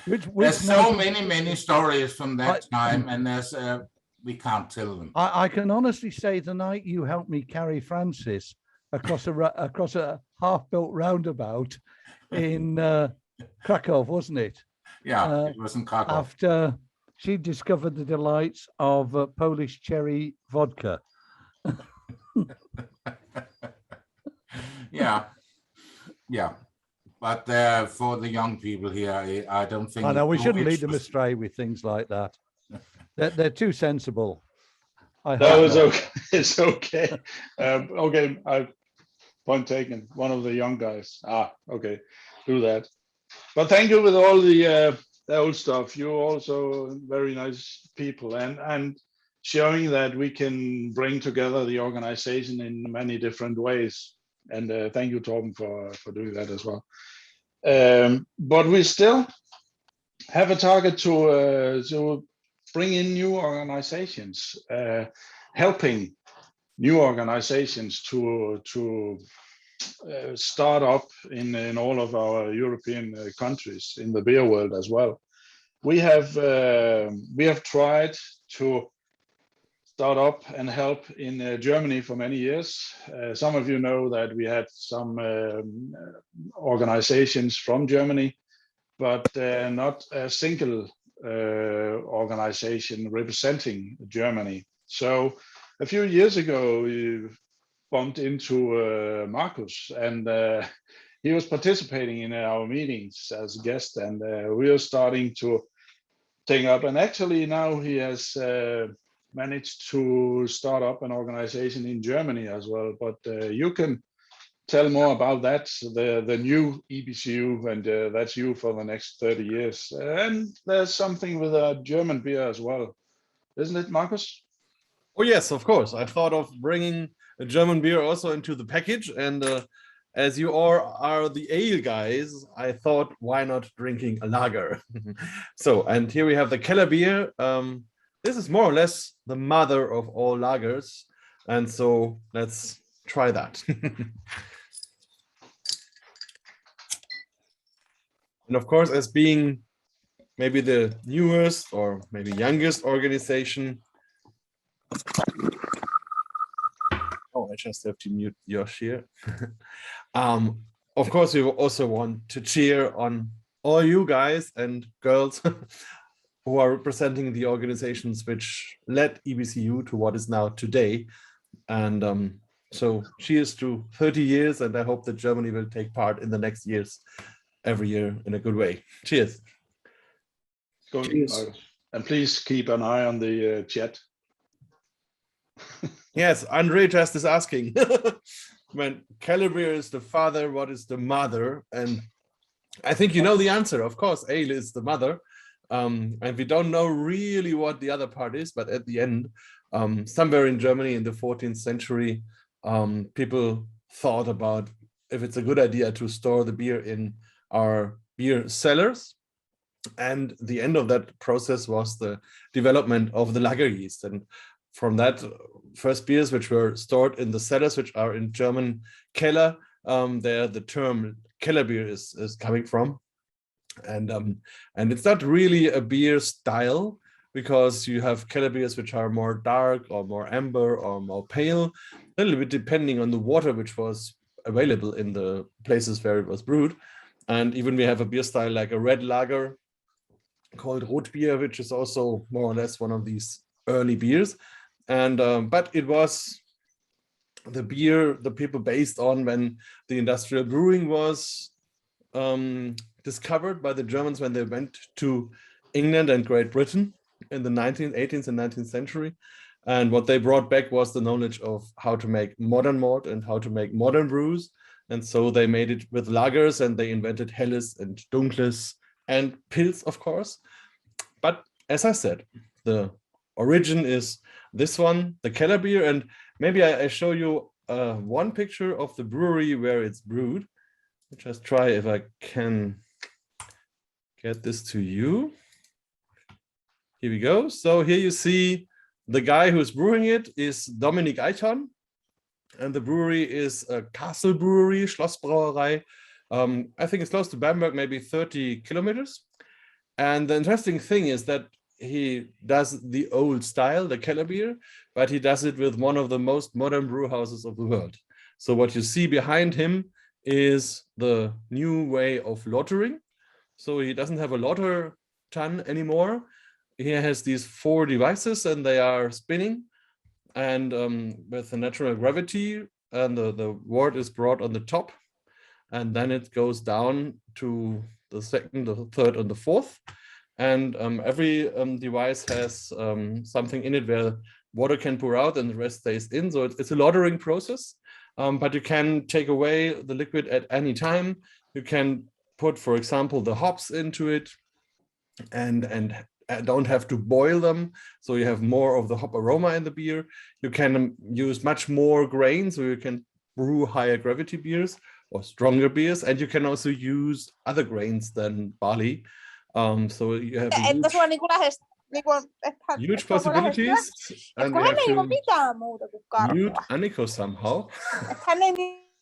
There's so many stories from that time, and there's we can't tell them. I can honestly say the night you helped me carry Francis across a half-built roundabout in Krakow, wasn't it? Yeah, it was in Krakow. After she discovered the delights of Polish cherry vodka. Yeah. But for the young people here, I don't think. I know we shouldn't lead them astray with things like that. They're too sensible. No, it's okay. It's okay. Okay, point taken. One of the young guys. Okay, do that. But thank you with all the old stuff. You're also very nice people, and showing that we can bring together the organization in many different ways. And thank you, Torben, for doing that as well. But we still have a target to bring in new organizations, helping new organizations to start up in all of our European countries, in the beer world as well. We have tried to start up and help in Germany for many years. Some of you know that we had some organizations from Germany, but not a single organization representing Germany. So a few years ago, we bumped into Marcus, and he was participating in our meetings as a guest, and we are starting to take up. And actually now he has managed to start up an organization in Germany as well. But you can tell more about that, the new EBCU, and that's you for the next 30 years. And there's something with a German beer as well, isn't it, Marcus? Oh yes, of course. I thought of bringing German beer also into the package. And as you all are the ale guys, I thought, why not drinking a lager? So, and here we have the Keller beer. This is more or less the mother of all lagers. And so let's try that. And of course, as being maybe the newest or maybe youngest organization. Oh, I just have to mute Josh here. Of course, we also want to cheer on all you guys and girls who are representing the organizations which led EBCU to what is now today. And so cheers to 30 years, and I hope that Germany will take part in the next years, every year in a good way. Cheers. Cheers. And please keep an eye on the chat. Yes, Andre just is asking, when Calibre is the father, what is the mother? And I think you know the answer. Of course, ale is the mother. And we don't know really what the other part is, but at the end, somewhere in Germany in the 14th century, people thought about if it's a good idea to store the beer in our beer cellars. And the end of that process was the development of the lager yeast. And from that, first beers which were stored in the cellars, which are in German Keller, there the term Keller beer is coming from. And it's not really a beer style, because you have Keller beers which are more dark or more amber or more pale, a little bit depending on the water which was available in the places where it was brewed. And even we have a beer style like a red lager called Rotbier, which is also more or less one of these early beers. And but it was the beer the people based on when the industrial brewing was discovered by the Germans when they went to England and Great Britain in the 18th and 19th century. And what they brought back was the knowledge of how to make modern malt and how to make modern brews. And so they made it with lagers, and they invented Helles and Dunkles and Pils, of course. But as I said, the origin is this one, the Keller beer. And maybe I show you one picture of the brewery where it's brewed. I'll just try if I can get this to you. Here we go. So here you see the guy who's brewing it is Dominik Eichhorn. And the brewery is a Castle Brewery, Schlossbrauerei. I think it's close to Bamberg, maybe 30 kilometers. And the interesting thing is that he does the old style, the Keller beer, but he does it with one of the most modern brew houses of the world. So what you see behind him is the new way of lottering. So he doesn't have a lotter ton anymore. He has these 4 devices, and they are spinning, and with the natural gravity, and the wort is brought on the top, and then it goes down to the second, the third, and the fourth. And every device has something in it where water can pour out and the rest stays in. So it's a lottering process, but you can take away the liquid at any time. You can put, for example, the hops into it and don't have to boil them. So you have more of the hop aroma in the beer. You can use much more grain, so you can brew higher gravity beers or stronger beers. And you can also use other grains than barley. So you have huge possibilities. And we have to mute Anniko somehow.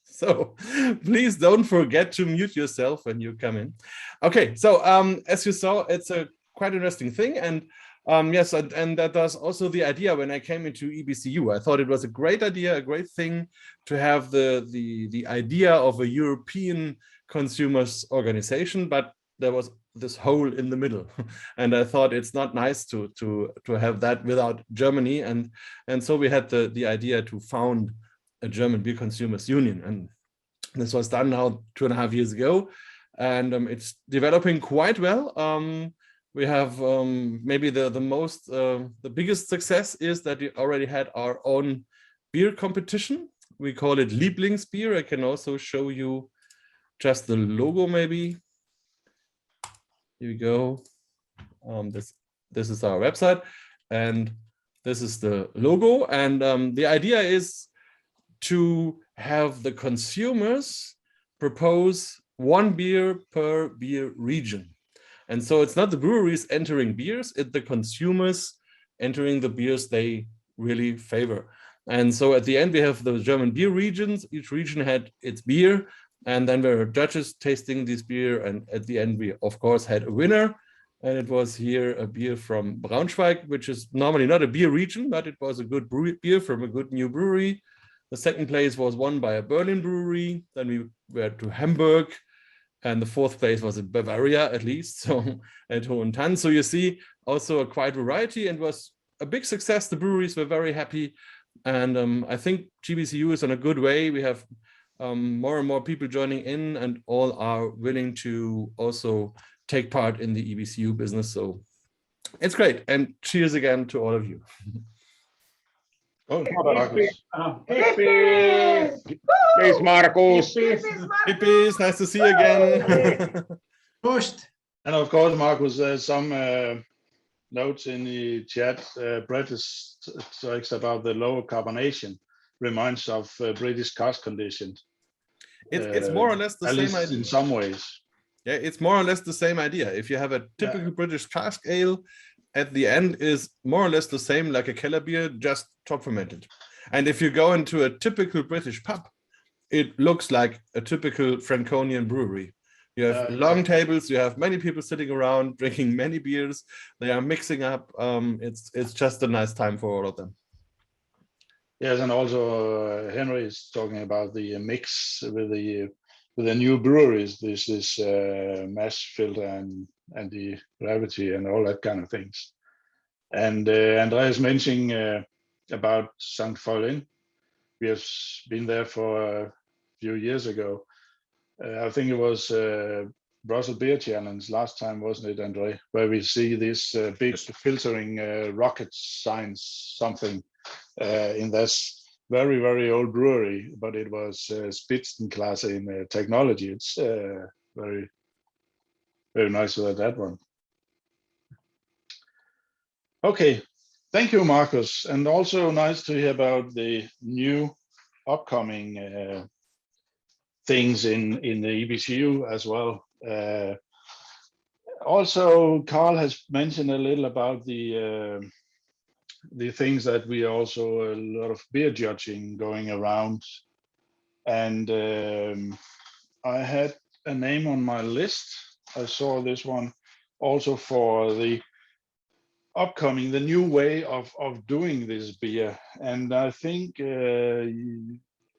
So please don't forget to mute yourself when you come in. Okay, so as you saw, it's a quite interesting thing. And yes, and that was also the idea when I came into EBCU. I thought it was a great idea, a great thing to have the idea of a European consumers organization, but there was this hole in the middle. And I thought it's not nice to have that without Germany. And so we had the idea to found a German beer consumers union. And this was done now 2.5 years ago. And it's developing quite well. We have maybe the biggest success is that we already had our own beer competition. We call it Lieblingsbier. I can also show you just the logo maybe. Here we go. This is our website, and this is the logo. And the idea is to have the consumers propose one beer per beer region. And so it's not the breweries entering beers, it's the consumers entering the beers they really favor. And so at the end, we have the German beer regions. Each region had its beer, and then there were judges tasting this beer. And at the end, we, of course, had a winner. And it was here a beer from Braunschweig, which is normally not a beer region, but it was a good beer from a good new brewery. The second place was won by a Berlin brewery. Then we were to Hamburg. And the fourth place was in Bavaria, at least, so at Hohentann. So you see also a quite variety, and was a big success. The breweries were very happy. And I think GBCU is on a good way. We have more and more people joining in, and all are willing to also take part in the EBCU business. So it's great. And cheers again to all of you. Oh, Marcus. Peace, Marcus. Peace, nice to see you again. Post. And of course, Marcus, there's some notes in the chat. Brett is talks about the lower carbonation, reminds of British cask conditions. It's more or less the at same least idea. in some ways. Yeah, it's more or less the same idea. If you have a typical British cask ale, at the end is more or less the same like a Keller beer, just top fermented. And if you go into a typical British pub, it looks like a typical Franconian brewery. You have long tables, you have many people sitting around drinking many beers, they are mixing up. It's just a nice time for all of them. Yes, and also Henry is talking about the mix with the new breweries. This is mash filter and the gravity and all that kind of things. And Andreas mentioning about St. Folin. We have been there for a few years ago. I think it was Brussels Beer Challenge last time, wasn't it, Andre? Where we see this big filtering rocket science something in this very, very old brewery, but it was Spitzenklasse in technology. It's very, very nice about that one. Okay, thank you, Marcus. And also nice to hear about the new upcoming things in the EBCU as well. Also, Carl has mentioned a little about the things that we also a lot of beer judging going around. And I had a name on my list. I saw this one also for the upcoming, the new way of doing this beer. And I think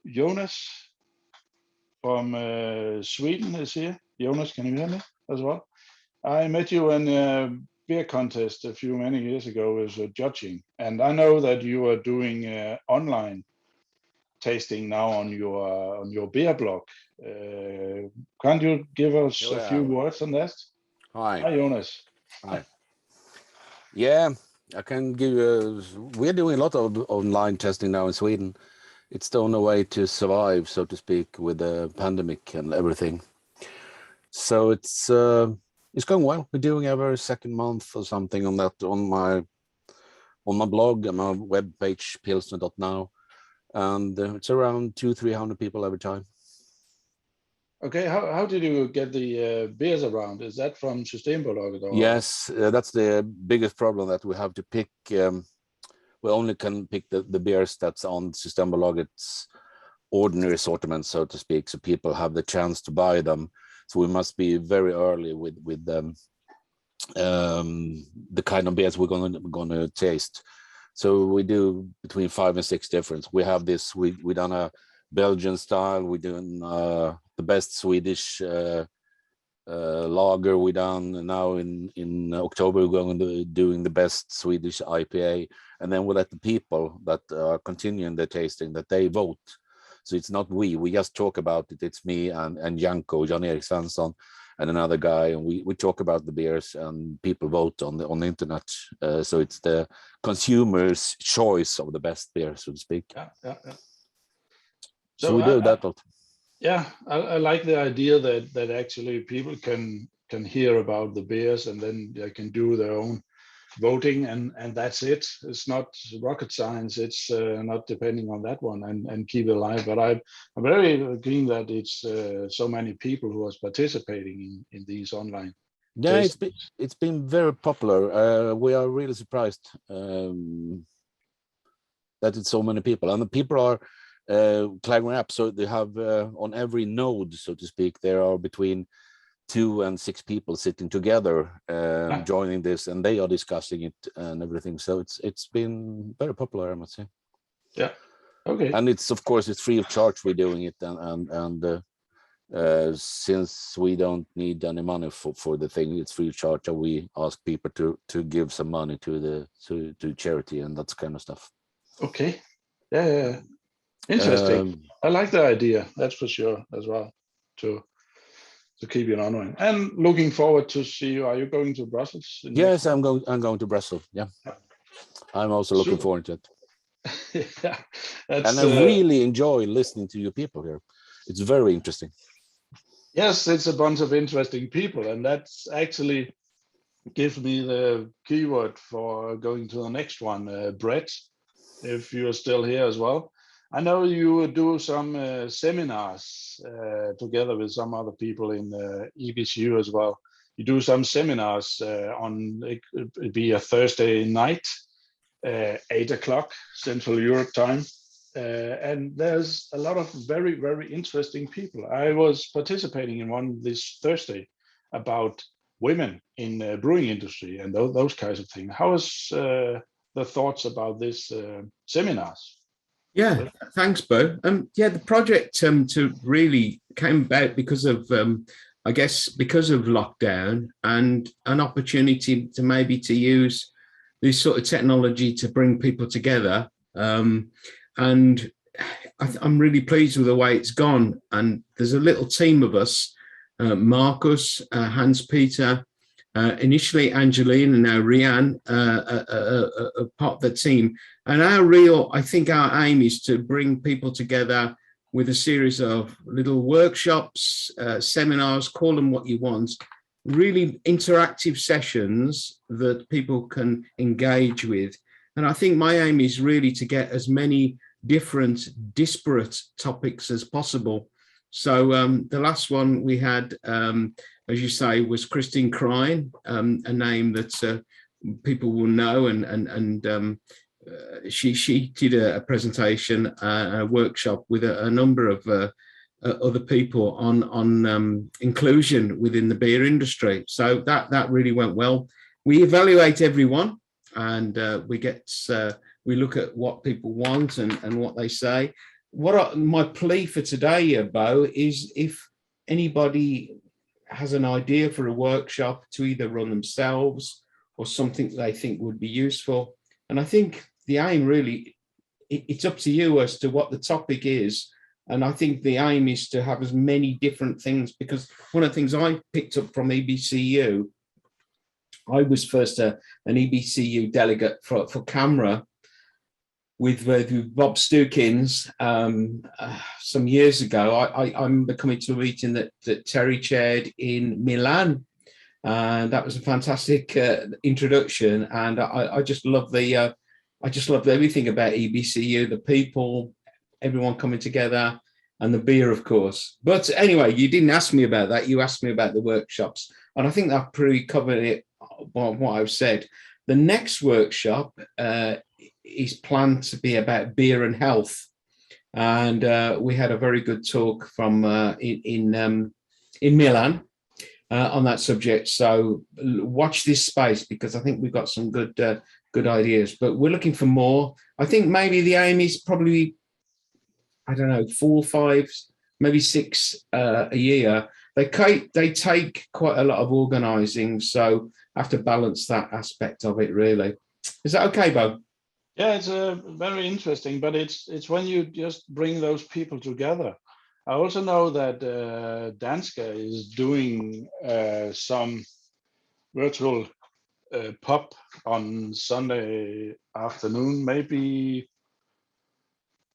Jonas from Sweden is here. Jonas, can you hear me as well? I met you in a beer contest many years ago as judging. And I know that you are doing online tasting now on your beer blog. Can't you give us a few words on that? Hi. Hi, Jonas. Hi. Yeah, I can give you. We're doing a lot of online testing now in Sweden. It's the only way to survive, so to speak, with the pandemic and everything. So it's going well. We're doing every second month or something on that on my blog and my webpage pilsner.now, and it's around 200-300 people every time. Okay, how did you get the beers around? Is that from Systembolaget? Or? Yes, that's the biggest problem, that we have to pick. We only can pick the beers that's on Systembolaget's ordinary assortment, so to speak, so people have the chance to buy them. So we must be very early with the kind of beers we're gonna taste. So we do between 5 and 6 different. We have this. We done a Belgian style. We doing the best Swedish lager. We done now in October. We're going to doing the best Swedish IPA, and then we let the people that are continuing the tasting that they vote. So it's not we just talk about it. It's me and Janko, Jan-Erik Svensson, and another guy, and we talk about the beers, and people vote on the internet. So it's the consumer's choice of the best beer, so to speak. Yeah. So we do that. Yeah, I like the idea that actually people can hear about the beers, and then they can do their own voting, and that's it. It's not rocket science. It's not depending on that one, and keep it alive. But I'm very keen that it's so many people who are participating in these online. Yeah, it's been very popular. We are really surprised that it's so many people, and the people are climbing up. So they have on every node, so to speak, there are between 2 and 6 people sitting together, joining this, and they are discussing it and everything. So it's been very popular, I must say. Yeah. Okay. And it's, of course, it's free of charge. We're doing it, and since we don't need any money for the thing, it's free of charge. And we ask people to give some money to charity and that kind of stuff. Okay. Yeah. Interesting. I like the idea. That's for sure as well. To keep it on. And looking forward to see you. Are you going to Brussels? Yes, I'm going to Brussels. Yeah. I'm also looking forward to it. Yeah. And I really enjoy listening to you people here. It's very interesting. Yes, it's a bunch of interesting people, and that's actually gives me the keyword for going to the next one, Brett, if you're still here as well. I know you do some seminars together with some other people in EBCU as well. You do some seminars on, it'd be a Thursday night, 8 o'clock Central Europe time. And there's a lot of very, very interesting people. I was participating in one this Thursday about women in the brewing industry and those kinds of things. How is the thoughts about this seminars? Yeah, thanks, Bo. Yeah, the project to really came about because of, I guess, because of lockdown and an opportunity to maybe to use this sort of technology to bring people together. And I'm really pleased with the way it's gone. And there's a little team of us, Marcus, Hans-Peter, initially Angeline, and now Rian, a part of the team. And I think our aim is to bring people together with a series of little workshops, seminars, call them what you want, really interactive sessions that people can engage with. And I think my aim is really to get as many different disparate topics as possible. So the last one we had, as you say, was Christine Crine, a name that people will know, and she did a presentation, a workshop with a number of other people on inclusion within the beer industry. So that really went well. We evaluate everyone, and we look at what people want and what they say. My plea for today, Bo, is if anybody has an idea for a workshop to either run themselves or something they think would be useful. And I think the aim really, it's up to you as to what the topic is. And I think the aim is to have as many different things, because one of the things I picked up from EBCU, I was first an EBCU delegate for CAMRA with Bob Stukins some years ago. I remember coming to a meeting that Terry chaired in Milan, and that was a fantastic introduction. And I just love everything about EBCU, the people, everyone coming together, and the beer, of course. But anyway, you didn't ask me about that. You asked me about the workshops, and I think that pretty covered it, what I've said. The next workshop is planned to be about beer and health, and we had a very good talk from in Milan on that subject. So watch this space, because I think we've got some good ideas. But we're looking for more. I think maybe the aim is probably, I don't know, 4, 5, maybe 6 a year. They take quite a lot of organising, so I have to balance that aspect of it, really. Is that okay, Bo? Yeah, it's very interesting, but it's when you just bring those people together. I also know that Danska is doing some virtual pub on Sunday afternoon. Maybe,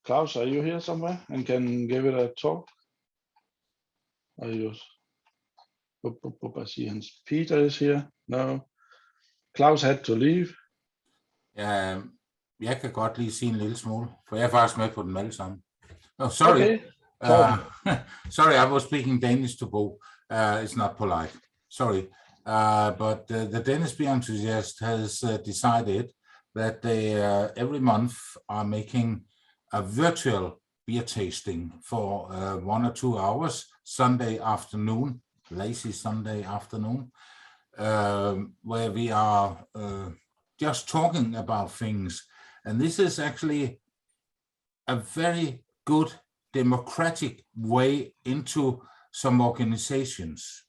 Klaus, are you here somewhere and can give it a talk? Are you? I see Hans Peter is here. No. Claus had to leave. Jeg kan godt lige sige en lille smule, for jeg er faktisk med på dem alle sammen. Oh, sorry. Okay. Sorry, I was speaking Danish to Bo. It's not polite. Sorry. But the Danish beer enthusiast has decided that they every month are making a virtual beer tasting for 1 or 2 hours, Sunday afternoon, lazy Sunday afternoon, where we are just talking about things. And this is actually a very good democratic way into some organizations.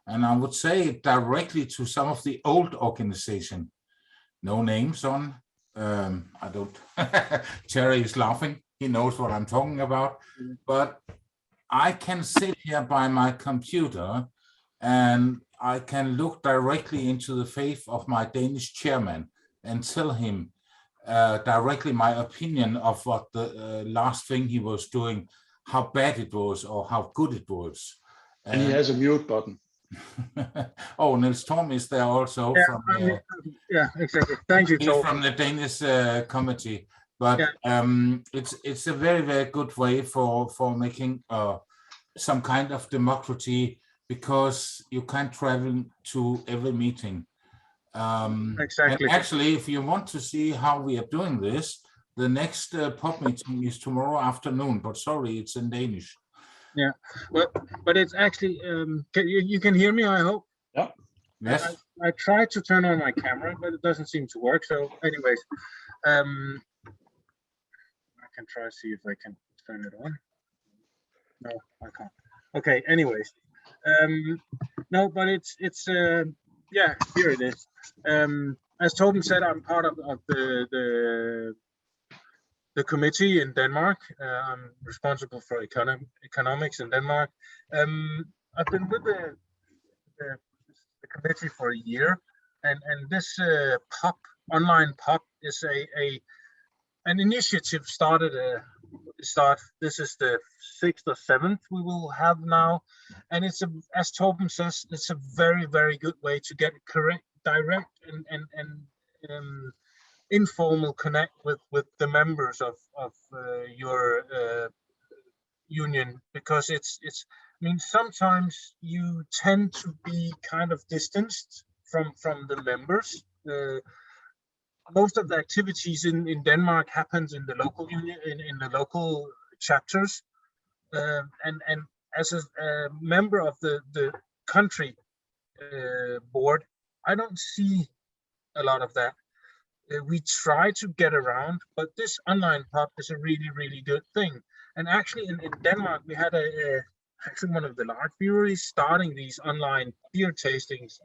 And I would say directly to some of the old organizations. No names on. I don't. Terry is laughing. He knows what I'm talking about. But I can sit here by my computer and I can look directly into the face of my Danish chairman and tell him directly my opinion of what the last thing he was doing, how bad it was or how good it was. And he has a mute button. Oh, Niels Torm is there also from yeah, exactly. Thank you, he's from the Danish committee. But it's a very, very good way for making some kind of democracy, because you can't travel to every meeting. Exactly. And actually, if you want to see how we are doing this, the next pub meeting is tomorrow afternoon. But sorry, it's in Danish. Yeah, well, but it's actually you can hear me, I hope. Yeah. Yes. I tried to turn on my camera, but it doesn't seem to work. So, anyways, I can try to see if I can turn it on. No, I can't. Okay. Anyways, no, but it's yeah, here it is. As Torben said, I'm part of the committee in Denmark. I'm responsible for economics in Denmark. I've been with the committee for a year, and this online pub is an initiative started. This is the 6th or 7th we will have now, and it's as Torben says, it's a very, very good way to get direct and informal connect with the members of your union, because it's I mean, sometimes you tend to be kind of distanced from the members. Most of the activities in Denmark happens in the local union, in the local chapters, and as a member of the country board, I don't see a lot of that. We try to get around, but this online pub is a really, really good thing. And actually in Denmark, we had actually one of the large breweries starting these online beer tastings.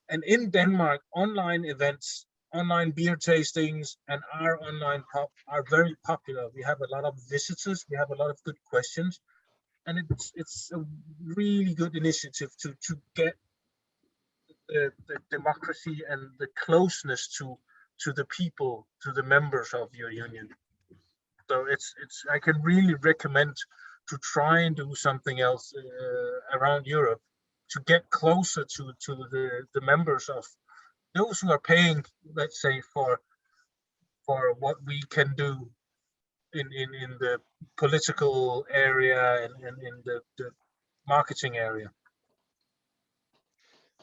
And in Denmark, online events, online beer tastings, and our online pub are very popular. We have a lot of visitors. We have a lot of good questions. And it's a really good initiative to get the democracy and the closeness to the people, to the members of your union. So it's I can really recommend to try and do something else around Europe to get closer to the members of those who are paying, let's say, for what we can do in the political area and in the marketing area.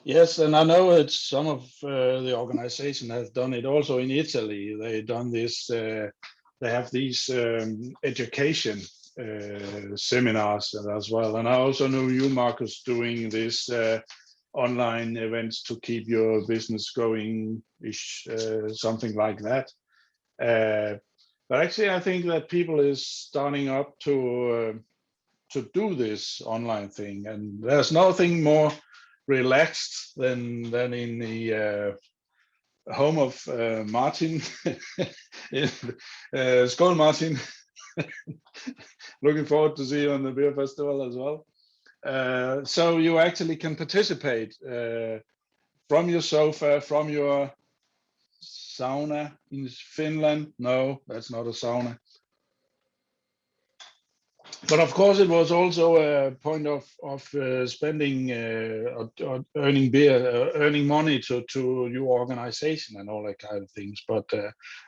Yes, and I know that some of the organization has done it also in Italy. They've done this. They have these education seminars as well. And I also know you, Marcus, doing this online events to keep your business going, something like that. But actually, I think that people is starting up to do this online thing, and there's nothing more relaxed than in the home of Martin. Skål, Martin. Looking forward to see you on the beer festival as well. So you actually can participate from your sofa, from your sauna in Finland. No, that's not a sauna. But of course, it was also a point of spending or earning beer, earning money to your organization and all that kind of things. But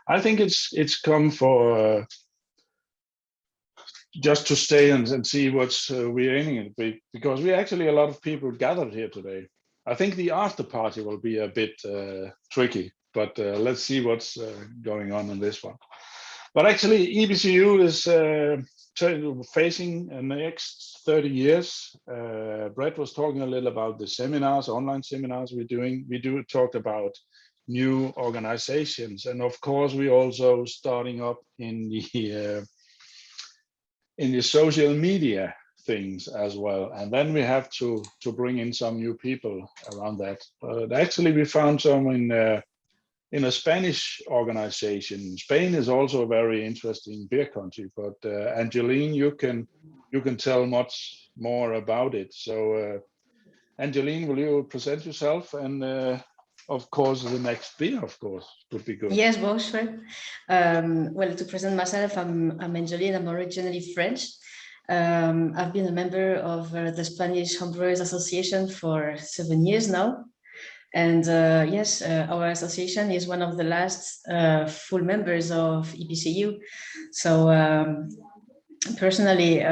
I think it's come for just to stay and see what's we're aiming at, because we actually a lot of people gathered here today. I think the after party will be a bit tricky, but let's see what's going on in this one. But actually, EBCU is facing the next 30 years. Brett was talking a little about the seminars, online seminars we're doing. We talk about new organizations, and of course, we're also starting up in the social media things as well. And then we have to bring in some new people around that. Actually, we found some in a Spanish organization. Spain is also a very interesting beer country, but Angeline, you can tell much more about it. So Angeline, will you present yourself? And of course, the next beer, of course, would be good. Yes, well, sure. Well, to present myself, I'm Angeline. I'm originally French. I've been a member of the Spanish Homebrewers Association for 7 years now. And yes, our association is one of the last full members of EBCU. So personally,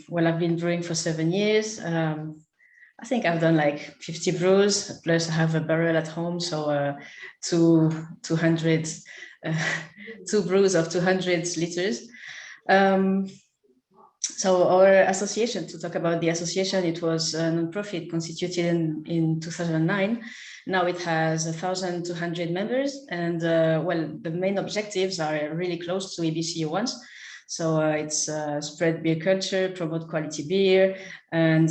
well, I've been brewing for 7 years. I think I've done like 50 brews, plus I have a barrel at home. So 200, 2 brews of 200 liters. So our association, to talk about the association, it was a non-profit constituted in 2009. Now it has 1,200 members, and well, the main objectives are really close to EBCU ones. So it's spread beer culture, promote quality beer, and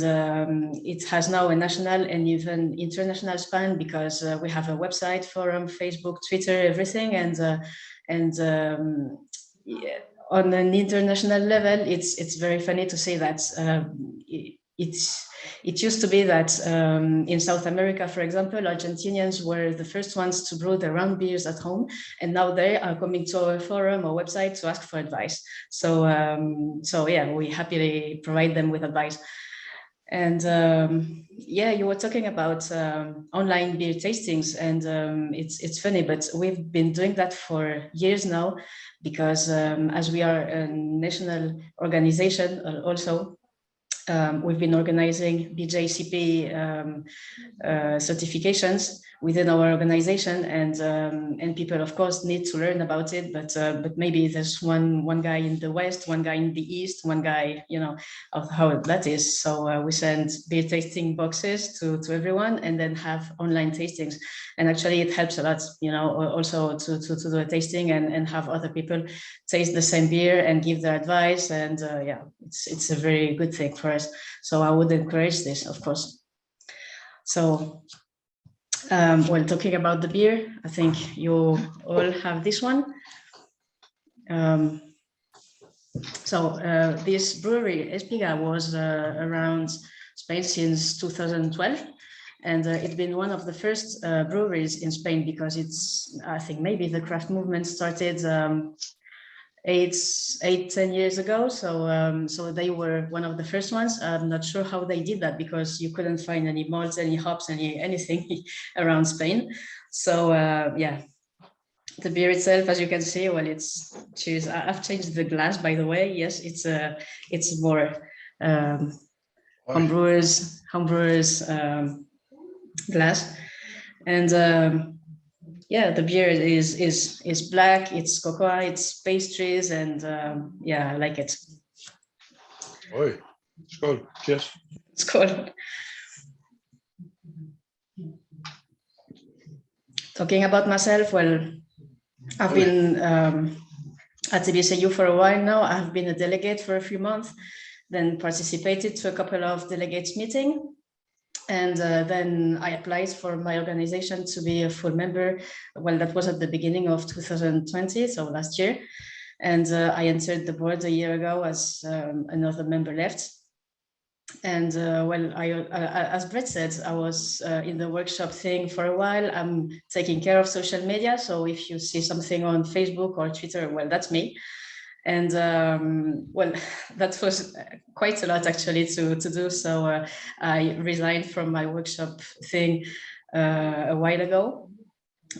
it has now a national and even international span, because we have a website, forum, Facebook, Twitter, everything, and yeah, on an international level, it's very funny to say that it used to be that in South America, for example, Argentinians were the first ones to brew their own beers at home, and now they are coming to our forum or website to ask for advice. So so yeah, we happily provide them with advice. And yeah, you were talking about online beer tastings, and it's funny, but we've been doing that for years now, because as we are a national organization also, we've been organizing BJCP certifications within our organization, and people, of course, need to learn about it. But maybe there's one guy in the West, one guy in the East, one guy, you know, of how that is. So we send beer tasting boxes to everyone, and then have online tastings. And actually, it helps a lot, you know, also to do a tasting and have other people taste the same beer and give their advice. And yeah, it's a very good thing for us. So I would encourage this, of course. So when talking about the beer, I think you all have this one. So this brewery, Espiga, was around Spain since 2012. And it's been one of the first breweries in Spain, because it's, I think maybe the craft movement started 10 years ago. So so they were one of the first ones. I'm not sure how they did that, because you couldn't find any malts, any hops, anything around Spain. So yeah, the beer itself, as you can see, well, it's cheers. I've changed the glass, by the way. Yes, it's more homebrewers glass. And yeah, the beer is black, it's cocoa, it's pastries, and yeah, I like it. Oi, skål. Cheers. Skål. Talking about myself, well, I've been at EBCU for a while now. I've been a delegate for a few months, then participated to a couple of delegates meeting. And then I applied for my organization to be a full member. Well, that was at the beginning of 2020, so last year. And I entered the board a year ago as another member left. And well, as Brett said, I was in the workshop thing for a while. I'm taking care of social media. So if you see something on Facebook or Twitter, well, that's me. And well, that was quite a lot actually to do. So I resigned from my workshop thing a while ago,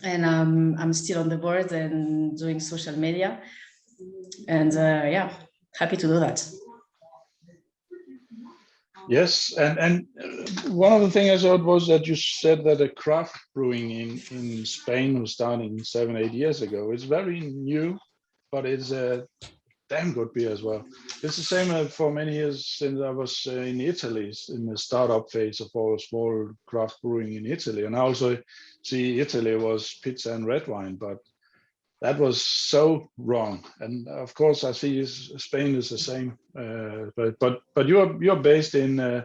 and I'm still on the board and doing social media, and yeah, happy to do that. Yes, and one of the things I thought was that you said that a craft brewing in Spain was starting 7-8 years ago. It's very new, but it's a damn good beer as well. It's the same for many years since I was in Italy in the startup phase of all small craft brewing in Italy. And I also see Italy was pizza and red wine, but that was so wrong. And of course, I see Spain is the same. But you're based in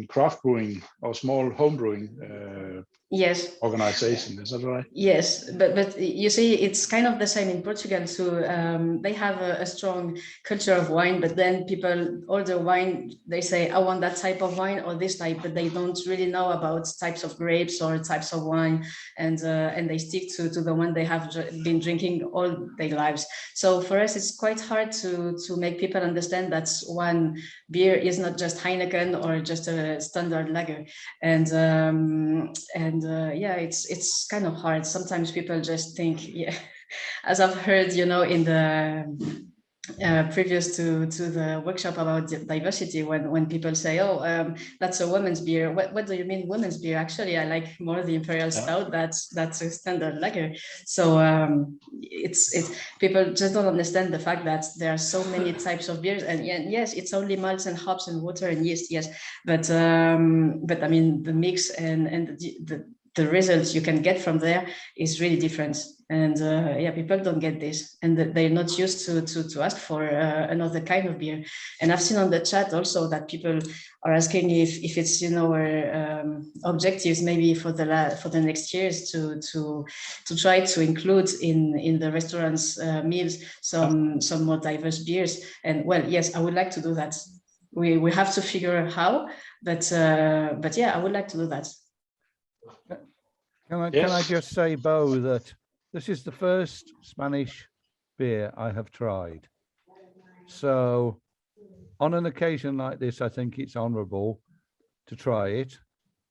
craft brewing or small home brewing Yes. organization, is that right? Yes, but you see, it's kind of the same in Portugal too. They have a strong culture of wine, but then people order wine, they say, I want that type of wine or this type, but they don't really know about types of grapes or types of wine, and they stick to the one they have been drinking all their lives. So for us, it's quite hard to make people understand that one beer is not just Heineken or just a standard lager, and yeah, it's kind of hard. Sometimes people just think, yeah, as I've heard, you know, in the previous to the workshop about diversity, when people say, oh, that's a woman's beer, what do you mean women's beer? Actually, I like more the imperial stout. That's a standard lager. So it's people just don't understand the fact that there are so many types of beers, and yes, it's only malts and hops and water and yeast, yes, but I mean the mix and the results you can get from there is really different. And yeah, people don't get this, and they're not used to ask for another kind of beer. And I've seen on the chat also that people are asking if it's in our objectives maybe for the next years to try to include in the restaurants meals some more diverse beers. And well, yes, I would like to do that. We have to figure out how, but yeah, I would like to do that. Can I just say, Bo, that this is the first Spanish beer I have tried. So on an occasion like this, I think it's honorable to try it.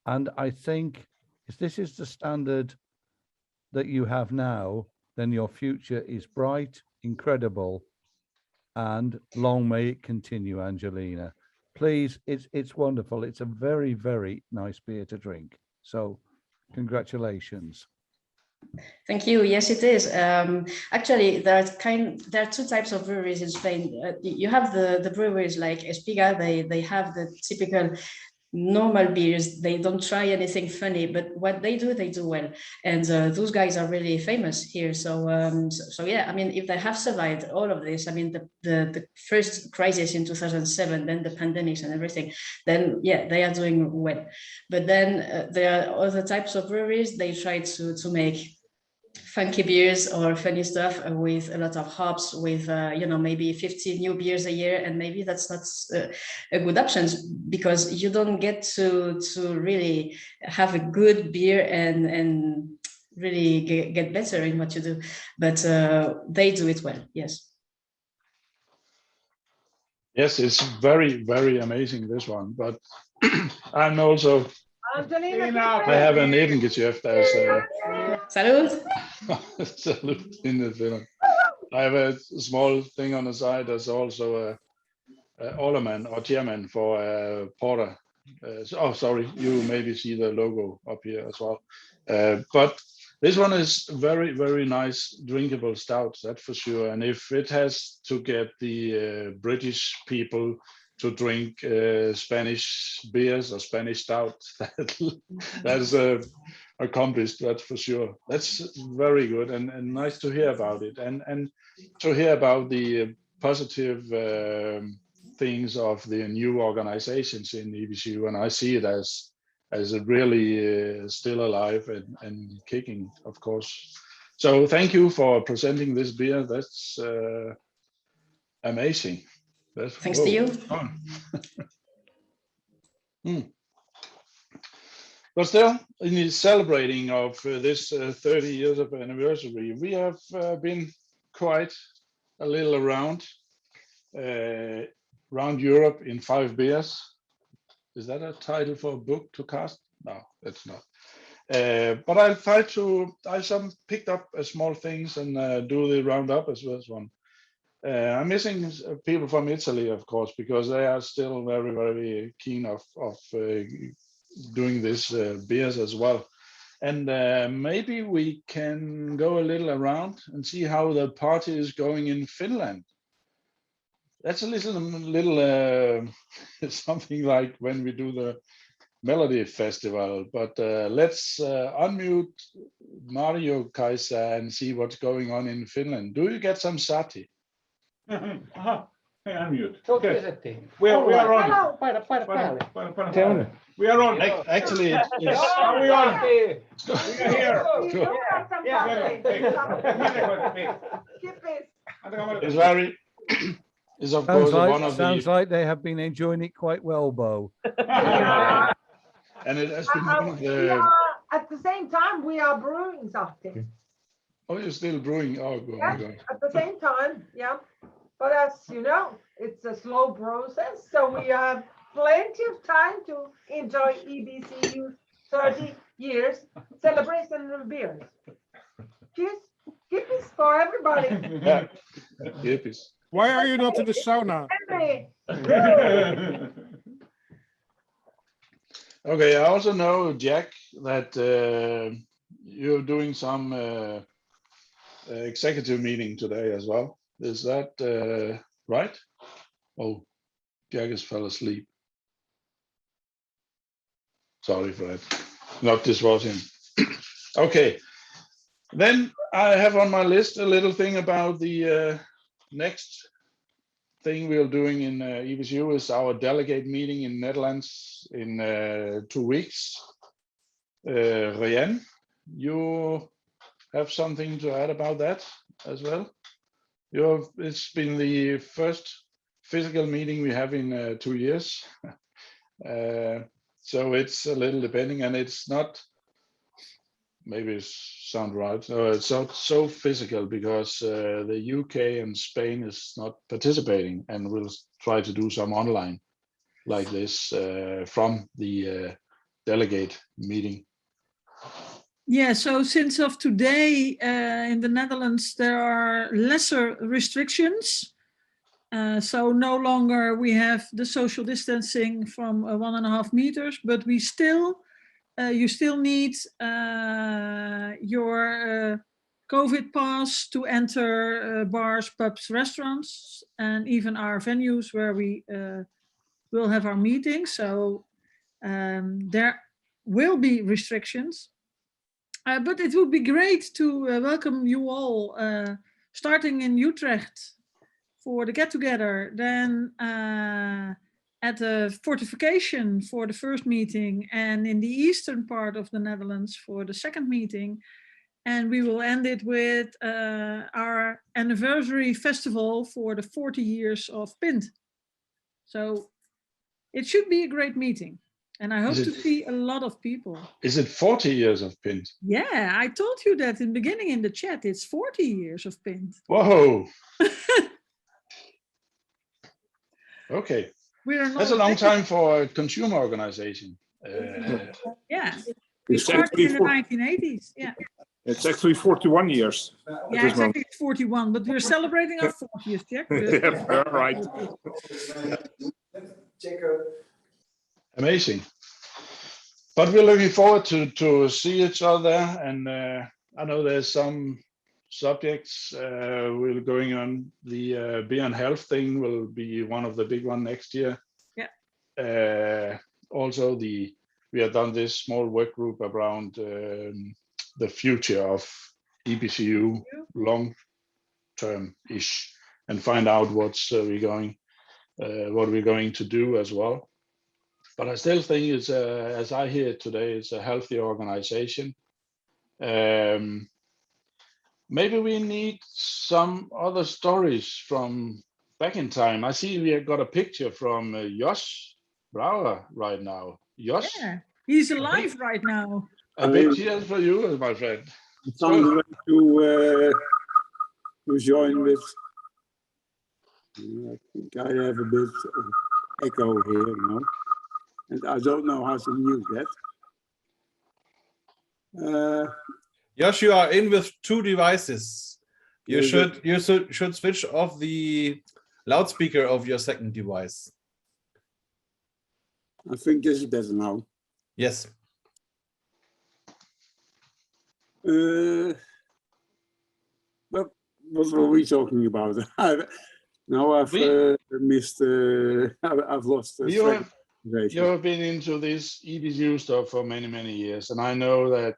And I think if this is the standard that you have now, then your future is bright, incredible, and long may it continue, Angelina. Please, it's wonderful. It's a very, very nice beer to drink. So congratulations. Thank you. Yes, it is. Actually, there are two types of breweries in Spain. You have the breweries like Espiga. They have the typical normal beers. They don't try anything funny, but what they do well. And those guys are really famous here. So yeah, I mean, if they have survived all of this, I mean, the first crisis in 2007, then the pandemics and everything, then yeah, they are doing well. But then there are other types of breweries. They try to make funky beers or funny stuff with a lot of hops, with you know, maybe 50 new beers a year, and maybe that's not a good option, because you don't get to really have a good beer and really get better in what you do. But they do it well. Yes. Yes, it's very, very amazing, this one. But I'm also, I have an Edengeschäft as a Salud. salute in the film. I have a small thing on the side that's also a alderman or chairman for Porter. Oh, sorry, you maybe see the logo up here as well. But this one is very, very nice drinkable stout, that's for sure. And if it has to get the British people to drink Spanish beers or Spanish stout, that's accomplished, that's for sure. That's very good and nice to hear about it, and to hear about the positive things of the new organizations in EBCU, and I see it as a really still alive and kicking, of course. So thank you for presenting this beer. That's amazing. Thanks to you. But still, in the celebrating of this 30 years of anniversary, we have been quite a little around Europe in 5 beers. Is that a title for a book to cast? No, it's not. But I'll try to. I picked up small things and do the roundup as well as one. I'm missing people from Italy, of course, because they are still very, very keen of doing this beers as well. And maybe we can go a little around and see how the party is going in Finland. That's a little something like when we do the Melody Festival. But let's unmute Mario Kaisa and see what's going on in Finland. Do you get some sati? Unmute. Okay. We are on. We are on. Actually, it's are we on? We are here. It's very. It's of course one of sounds the. like they have been enjoying it quite well, Bo. And it has been one of the. At the same time, we are brewing something. Oh, you're still brewing. Oh, good. Yeah, at the same time, yeah. But as you know, it's a slow process, so we have plenty of time to enjoy EBCU 30 years celebration of beers. Cheers, kippies for everybody. Yeah, kippies. Why are you not in the sauna? Okay, I also know, Jack, that you're doing some executive meeting today as well. Is that right? Oh, Jack has fell asleep. Sorry for that. Not this was him. Okay. Then I have on my list a little thing about the next thing we are doing in EBCU is our delegate meeting in Netherlands in 2 weeks. Ryan, you have something to add about that as well? It's been the first physical meeting we have in 2 years. So it's a little depending, and it's not, maybe it sound right, it's not so physical because the UK and Spain is not participating, and we'll try to do some online like this from the delegate meeting. Yeah, so since of today in the Netherlands, there are lesser restrictions. So no longer we have the social distancing from 1.5 meters, but we still, you still need your COVID pass to enter bars, pubs, restaurants, and even our venues where we will have our meetings. So there will be restrictions. But it would be great to welcome you all, starting in Utrecht for the get-together, then at the fortification for the first meeting, and in the eastern part of the Netherlands for the second meeting. And we will end it with our anniversary festival for the 40 years of Pint. So it should be a great meeting. And I hope to see a lot of people. Is it 40 years of Pint? Yeah, I told you that in the beginning in the chat. It's 40 years of Pint. Whoa. Okay. That's a long time for a consumer organization. Yeah. It's started in the 1980s. Yeah. It's actually 41 years. Yeah, exactly. It's 41, but we're celebrating our 40th, Jack. Yeah, right. Amazing. But we're looking forward to see each other, and I know there's some subjects we're going on. The beer and health thing will be one of the big one next year. Yeah. Also, we have done this small work group around the future of EBCU long term ish, and find out what we're going to do as well. But I still think it's, as I hear it today, it's a healthy organization. Maybe we need some other stories from back in time. I see we have got a picture from Jos Brouwer right now. Jos? Yeah, he's alive right now. A big cheers for you, my friend. It's on the way to join with I think I have a bit of echo here now, and I don't know how to mute that. Josh, you are in with two devices. You Is should switch off the loudspeaker of your second device. I think this is better now. Yes. What were we talking about? Now I've missed. I've lost. You have been into this EBCU stuff for many, many years, and I know that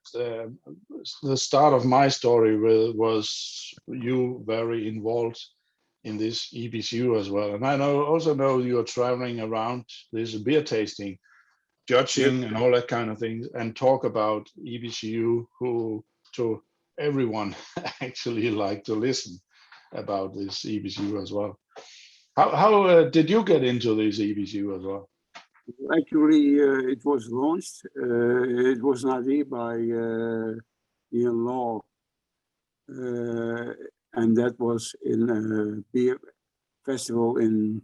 the start of my story was you very involved in this EBCU as well. And I also know you're traveling around this beer tasting, judging, and all that kind of things, and talk about EBCU who to everyone actually like to listen about this EBCU as well. How did you get into this EBCU as well? Actually, it was launched. It was an idea by Ian Law, and that was in a beer festival in,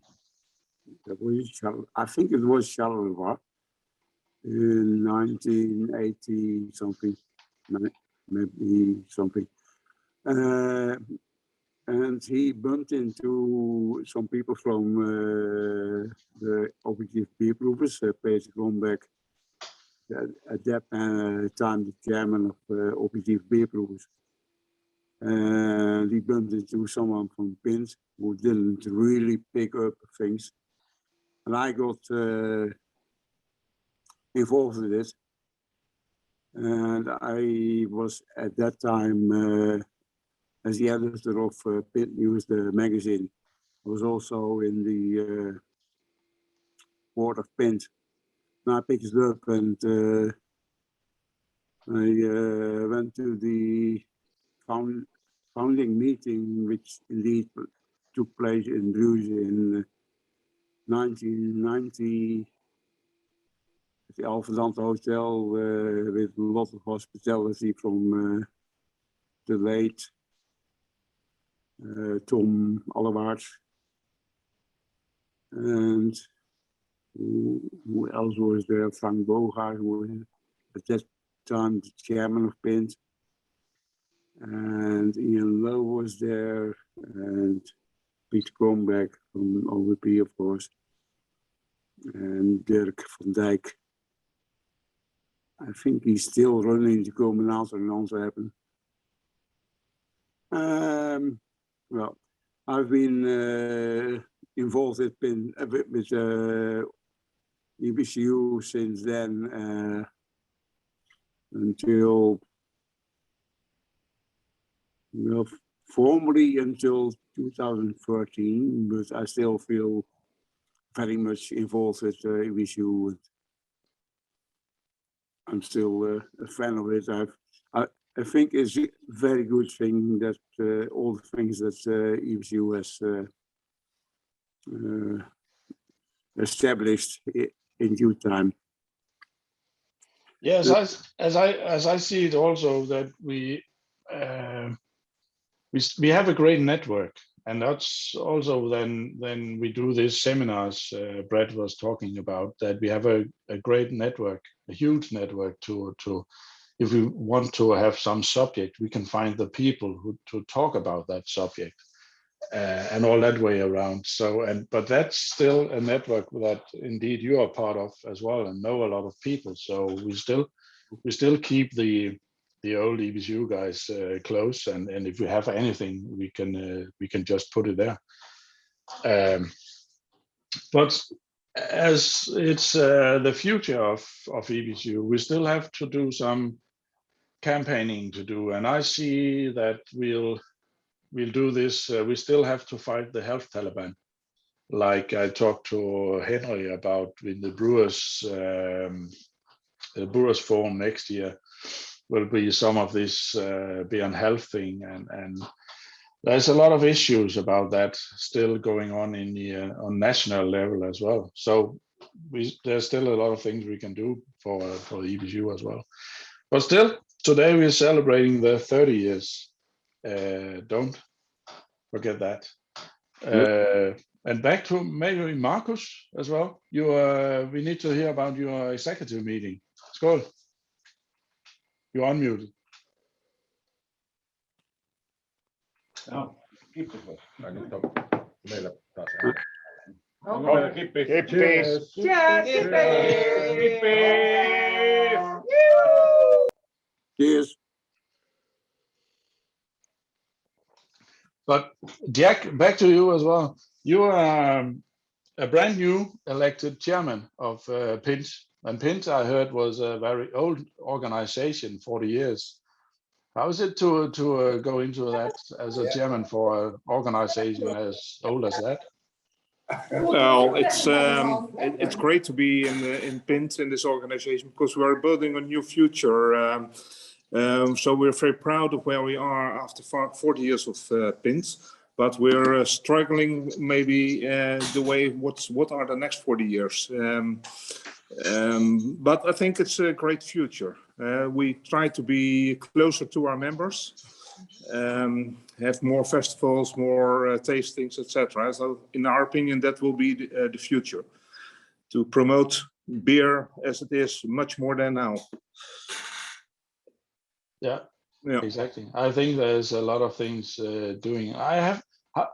I think it was Charleroi in 1980 something, maybe something. And he bumped into some people from the Objective Beer Brewers, Peter Grombeck, at that time the chairman of Objective Beer Brewers. And he bumped into someone from Pins who didn't really pick up things. And I got involved in it. And I was at that time as the editor of Pint News, the magazine. I was also in the board of Pint. And I picked it up and I went to the founding meeting, which indeed took place in Bruges in 1990 at the Alphendant Hotel with a lot of hospitality from the late Tom Allewaards. And who else was there? Frank Bogaert, who was at that time the chairman of Pint. And Ian Lowe was there, and Piet Krombeck from OVP, of course, and Dirk van Dijk. I think he's still running the Combinator in Antwerpen. Well, I've been involved with EBCU since then until, well, formally until 2013, but I still feel very much involved with EBCU. I'm still a fan of it. I think it's a very good thing that all the things that EBCU has established in due time. Yes, as I see it also, that we have a great network, and that's also then we do these seminars Brett was talking about, that we have a great network, a huge network to if we want to have some subject, we can find the people who to talk about that subject and all that way around. So, but that's still a network that indeed you are part of as well and know a lot of people. So we still keep the old EBCU guys close, and if we have anything, we can just put it there. But as it's the future of EBCU, we still have to do some campaigning to do, and I see that we'll do this. We still have to fight the health Taliban, like I talked to Henry about in the Brewers Forum next year. Will be some of this be on health thing, and there's a lot of issues about that still going on in the on national level as well. So there's still a lot of things we can do for the EBCU as well. But still, today we're celebrating the 30 years. Don't forget that. And back to maybe Marcus as well. We need to hear about your executive meeting. Skål. You're unmuted. No, keep it. Okay. Cheers. Cheers. But Jack, back to you as well. You are a brand new elected chairman of PINT. And PINT, I heard, was a very old organization, 40 years. How is it to go into that as a chairman for an organization as old as that? Well, it's great to be in PINT in this organization because we are building a new future. So we're very proud of where we are after 40 years of PINT. But we're struggling maybe the way what are the next 40 years. But I think it's a great future. We try to be closer to our members, have more festivals, more tastings, etc. So in our opinion, that will be the future, to promote beer as it is much more than now. Yeah, exactly. I think there's a lot of things doing.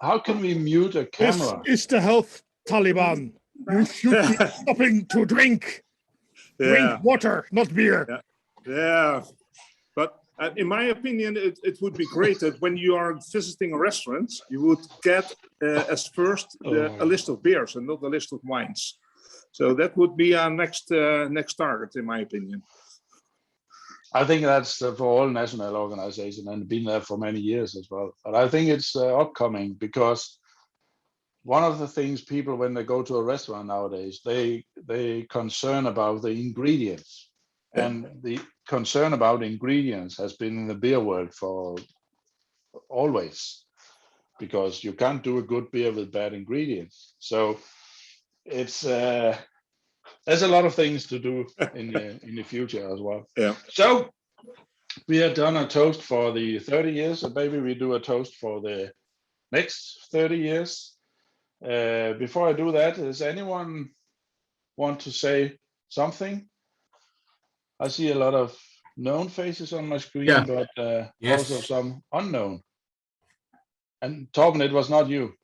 How can we mute a camera? This is the health Taliban. You should be stopping to drink. Drink water, not beer. Yeah. But in my opinion, it would be great that when you are visiting a restaurant, you would get as first a list of beers and not a list of wines. So that would be our next target, in my opinion. I think that's for all national organizations and been there for many years as well. But I think it's upcoming because one of the things people, when they go to a restaurant nowadays, they concern about the ingredients. And the concern about ingredients has been in the beer world for always, because you can't do a good beer with bad ingredients. So it's there's a lot of things to do in the future as well. Yeah. So we have done a toast for the 30 years, and maybe we do a toast for the next 30 years. Before I do that, does anyone want to say something? I see a lot of known faces on my screen, but also some unknown. And Torben, it was not you.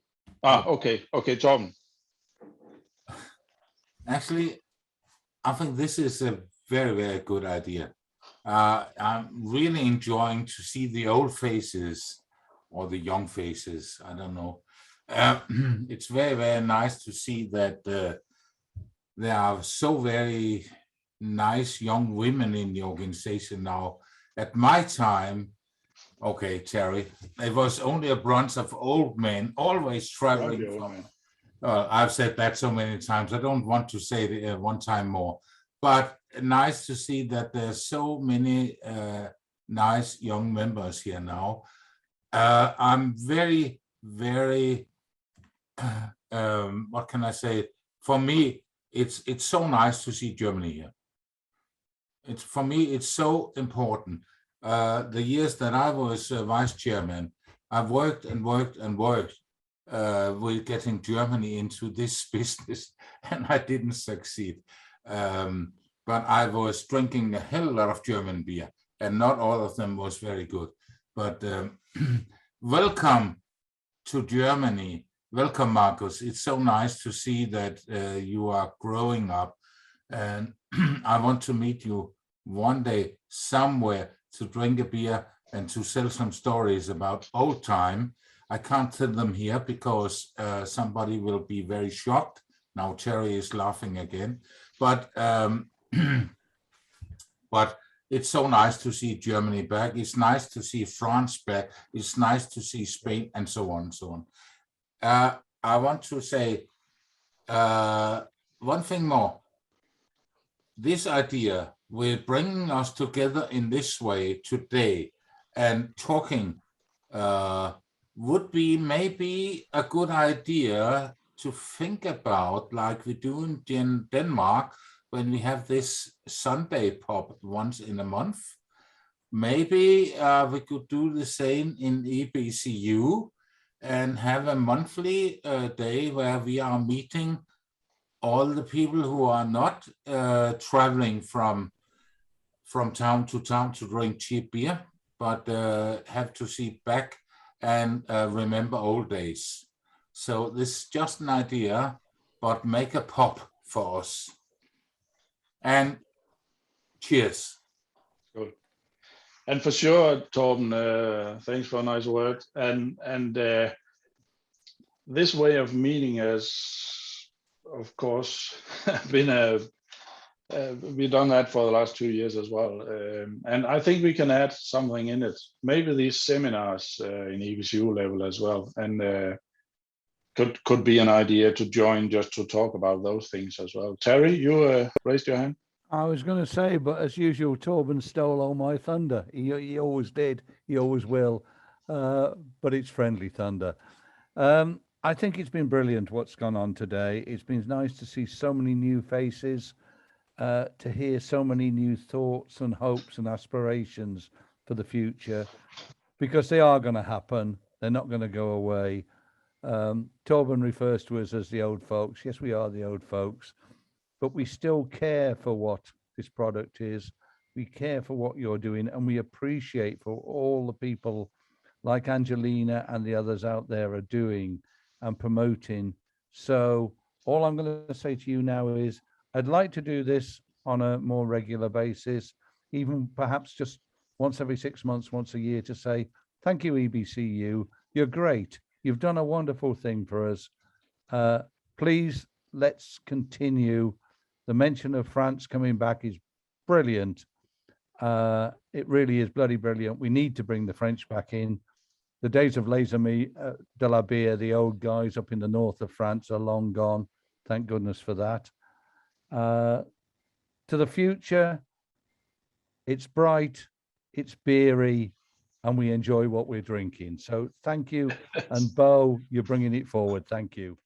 Okay, Torben. Actually, I think this is a very, very good idea. I'm really enjoying to see the old faces or the young faces. I don't know. It's very, very nice to see that there are so very nice young women in the organization now. At my time, okay, Terry, it was only a bunch of old men always traveling from. I've said that so many times. I don't want to say it one time more. But nice to see that there's so many nice young members here now. I'm very, very, what can I say? For me, it's so nice to see Germany here. For me, it's so important. The years that I was vice chairman, I've worked and worked and worked with getting Germany into this business, and I didn't succeed. But I was drinking a hell lot of German beer, and not all of them was very good. But welcome to Germany. Welcome, Marcus. It's so nice to see that you are growing up, and I want to meet you one day somewhere to drink a beer and to tell some stories about old time. I can't tell them here because somebody will be very shocked. Now Cherry is laughing again, but but it's so nice to see Germany back. It's nice to see France back. It's nice to see Spain, and so on and so on. I want to say one thing more. This idea with bringing us together in this way today and talking would be maybe a good idea to think about, like we do in Denmark when we have this Sunday pub once in a month. Maybe we could do the same in EBCU and have a monthly day where we are meeting all the people who are not traveling from town to town to drink cheap beer, but have to sit back and remember old days. So this is just an idea, but make a pop for us. And cheers. Good. And for sure, Torben, thanks for a nice word. And this way of meeting has, of course, been we've done that for the last 2 years as well. And I think we can add something in it. Maybe these seminars in EBCU level as well. And could be an idea to join just to talk about those things as well. Terry, you raised your hand. I was going to say, but as usual, Torben stole all my thunder. He always did. He always will. But it's friendly thunder. I think it's been brilliant what's gone on today. It's been nice to see so many new faces, to hear so many new thoughts and hopes and aspirations for the future, because they are going to happen. They're not going to go away. Torben refers to us as the old folks. Yes, we are the old folks, but we still care for what this product is. We care for what you're doing, and we appreciate for all the people like Angelina and the others out there are doing and promoting. So all I'm going to say to you now is I'd like to do this on a more regular basis, even perhaps just once every 6 months, once a year, to say, thank you, EBCU. You're great. You've done a wonderful thing for us. Please, let's continue. The mention of France coming back is brilliant. It really is bloody brilliant. We need to bring the French back in. The days of Les Amis de la Bière, the old guys up in the north of France, are long gone. Thank goodness for that. To the future, it's bright, it's beery, and we enjoy what we're drinking. So thank you. And Bo, you're bringing it forward. Thank you.